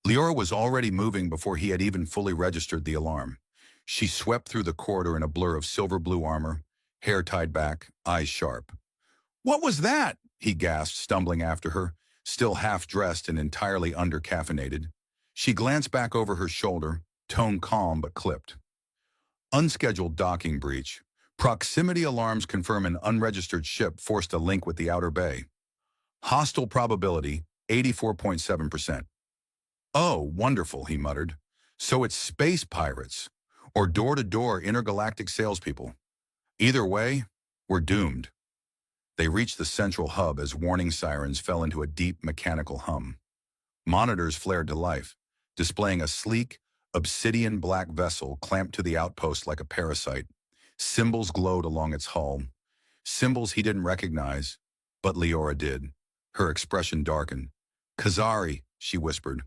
Leora was already moving before he had even fully registered the alarm. She swept through the corridor in a blur of silver blue armor, hair tied back, eyes sharp. "What was that?" he gasped, stumbling after her, still half-dressed and entirely under-caffeinated. She glanced back over her shoulder, tone calm but clipped. "Unscheduled docking breach. Proximity alarms confirm an unregistered ship forced a link with the outer bay. Hostile probability, 84.7%. "Oh, wonderful," he muttered. "So it's space pirates, or door-to-door intergalactic salespeople. Either way, we're doomed." They reached the central hub as warning sirens fell into a deep mechanical hum. Monitors flared to life, displaying a sleek, obsidian black vessel clamped to the outpost like a parasite. Symbols glowed along its hull. Symbols he didn't recognize, but Leora did. Her expression darkened. "Kazari," she whispered.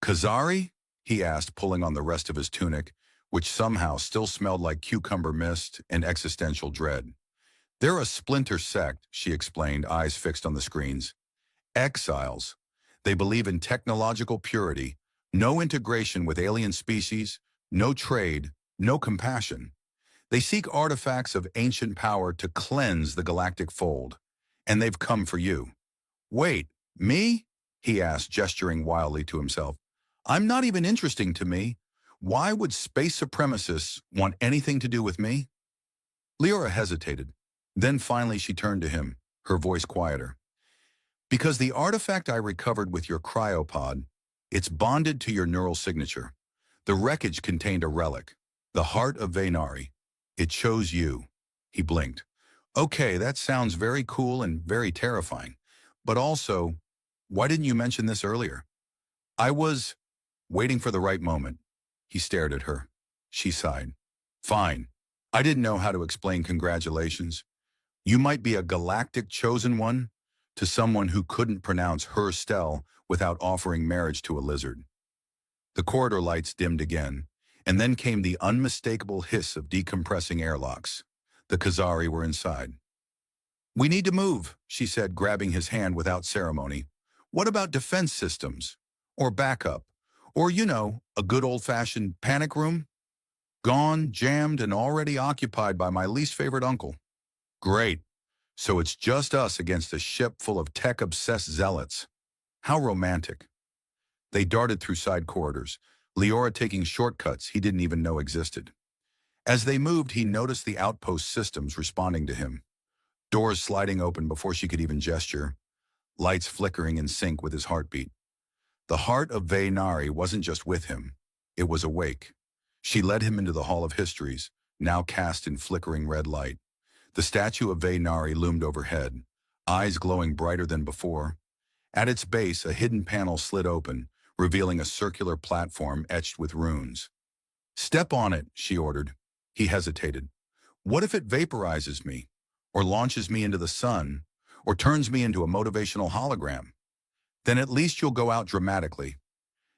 "Kazari?" he asked, pulling on the rest of his tunic, which somehow still smelled like cucumber mist and existential dread. "They're a splinter sect," she explained, eyes fixed on the screens. "Exiles. They believe in technological purity, no integration with alien species, no trade, no compassion. They seek artifacts of ancient power to cleanse the galactic fold. And they've come for you." "Wait, me?" he asked, gesturing wildly to himself. "I'm not even interesting to me. Why would space supremacists want anything to do with me?" Leora hesitated. Then finally she turned to him, her voice quieter. "Because the artifact I recovered with your cryopod, it's bonded to your neural signature. The wreckage contained a relic, the heart of Vaynari. It chose you." He blinked. "Okay, that sounds very cool and very terrifying. But also, why didn't you mention this earlier?" "I was waiting for the right moment." He stared at her. She sighed. "Fine. I didn't know how to explain congratulations. You might be a galactic chosen one to someone who couldn't pronounce her Stell without offering marriage to a lizard." The corridor lights dimmed again, and then came the unmistakable hiss of decompressing airlocks. The Kazari were inside. "We need to move," she said, grabbing his hand without ceremony. "What about defense systems? Or backup? Or, a good old-fashioned panic room? Gone, jammed, and already occupied by my least favorite uncle." "Great. So it's just us against a ship full of tech-obsessed zealots. How romantic." They darted through side corridors, Leora taking shortcuts he didn't even know existed. As they moved, he noticed the outpost systems responding to him. Doors sliding open before she could even gesture, lights flickering in sync with his heartbeat. The heart of Vaynari wasn't just with him, it was awake. She led him into the Hall of Histories, now cast in flickering red light. The statue of Vaynari loomed overhead, eyes glowing brighter than before. At its base, a hidden panel slid open, revealing a circular platform etched with runes. "Step on it," she ordered. He hesitated. "What if it vaporizes me, or launches me into the sun, or turns me into a motivational hologram? Then at least you'll go out dramatically.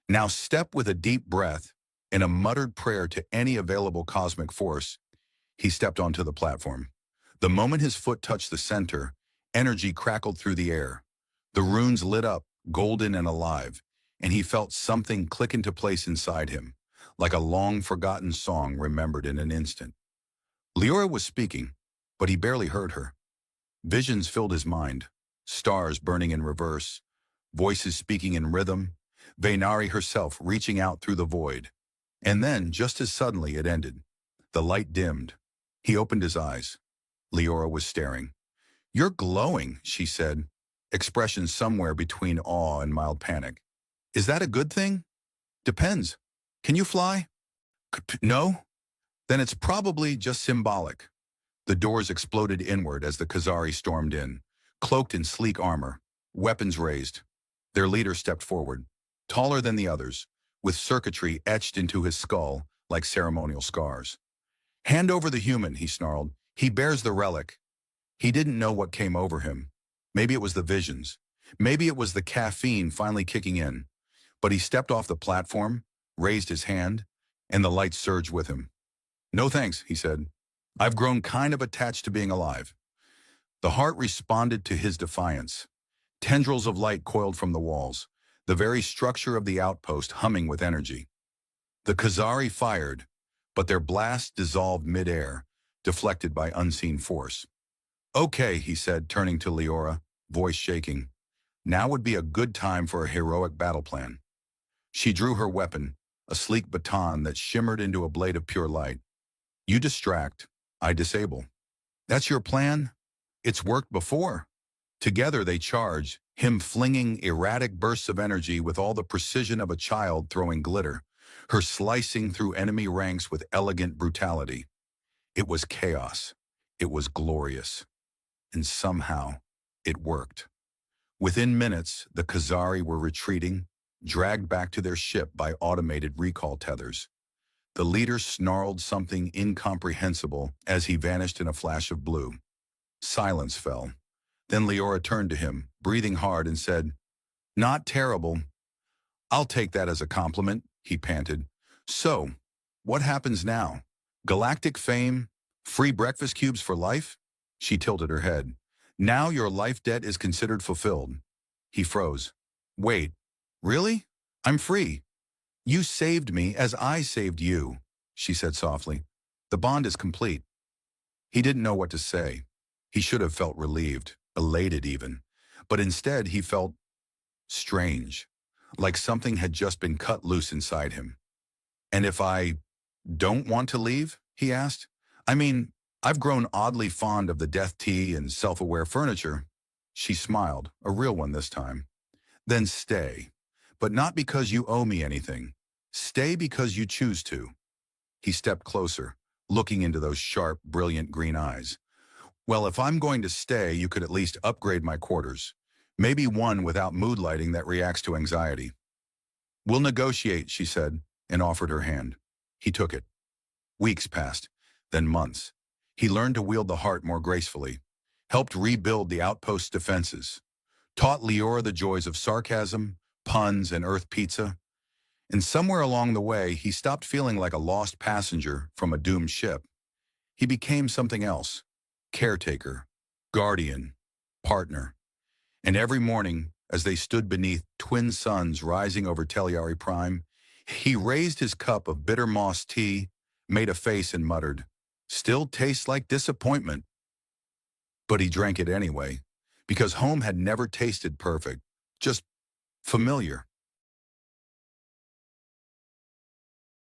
Now step with a deep breath and a muttered prayer to any available cosmic force. He stepped onto the platform. The moment his foot touched the center, energy crackled through the air. The runes lit up, golden and alive, and he felt something click into place inside him, like a long-forgotten song remembered in an instant. Leora was speaking, but he barely heard her. Visions filled his mind, stars burning in reverse, voices speaking in rhythm, Vainari herself reaching out through the void. And then, just as suddenly, it ended. The light dimmed. He opened his eyes. Leora was staring. "You're glowing," she said, expression somewhere between awe and mild panic. "Is that a good thing?" "Depends. Can you fly?" "No?" "Then it's probably just symbolic." The doors exploded inward as the Khazari stormed in, cloaked in sleek armor, weapons raised. Their leader stepped forward, taller than the others, with circuitry etched into his skull like ceremonial scars. "Hand over the human," he snarled. "He bears the relic." He didn't know what came over him. Maybe it was the visions. Maybe it was the caffeine finally kicking in. But he stepped off the platform, raised his hand, and the light surged with him. "No thanks," he said. "I've grown kind of attached to being alive." The heart responded to his defiance. Tendrils of light coiled from the walls, the very structure of the outpost humming with energy. The Khazari fired, but their blast dissolved mid-air, deflected by unseen force. "Okay," he said, turning to Leora, voice shaking. "Now would be a good time for a heroic battle plan." She drew her weapon, a sleek baton that shimmered into a blade of pure light. "You distract, I disable." "That's your plan?" "It's worked before." Together they charged, him flinging erratic bursts of energy with all the precision of a child throwing glitter, her slicing through enemy ranks with elegant brutality. It was chaos. It was glorious. And somehow, it worked. Within minutes, the Khazari were retreating, dragged back to their ship by automated recall tethers. The leader snarled something incomprehensible as he vanished in a flash of blue. Silence fell. Then Leora turned to him, breathing hard, and said, "Not terrible." "I'll take that as a compliment," he panted. "So, what happens now? Galactic fame? Free breakfast cubes for life?" She tilted her head. "Now your life debt is considered fulfilled." He froze. "Wait, really? I'm free." "You saved me as I saved you," she said softly. "The bond is complete." He didn't know what to say. He should have felt relieved, elated even. But instead he felt strange, like something had just been cut loose inside him. "And if I don't want to leave?" he asked. "I mean, I've grown oddly fond of the death tea and self-aware furniture." She smiled, a real one this time. "Then stay. But not because you owe me anything. Stay because you choose to." He stepped closer, looking into those sharp, brilliant green eyes. "Well, if I'm going to stay, you could at least upgrade my quarters. Maybe one without mood lighting that reacts to anxiety." "We'll negotiate," she said, and offered her hand. He took it. Weeks passed, then months. He learned to wield the heart more gracefully, helped rebuild the outpost's defenses, taught Leora the joys of sarcasm, puns, and Earth pizza. And somewhere along the way, he stopped feeling like a lost passenger from a doomed ship. He became something else: caretaker, guardian, partner. And every morning, as they stood beneath twin suns rising over Teliari Prime, he raised his cup of bitter moss tea, made a face, and muttered, "Still tastes like disappointment." But he drank it anyway, because home had never tasted perfect, just familiar.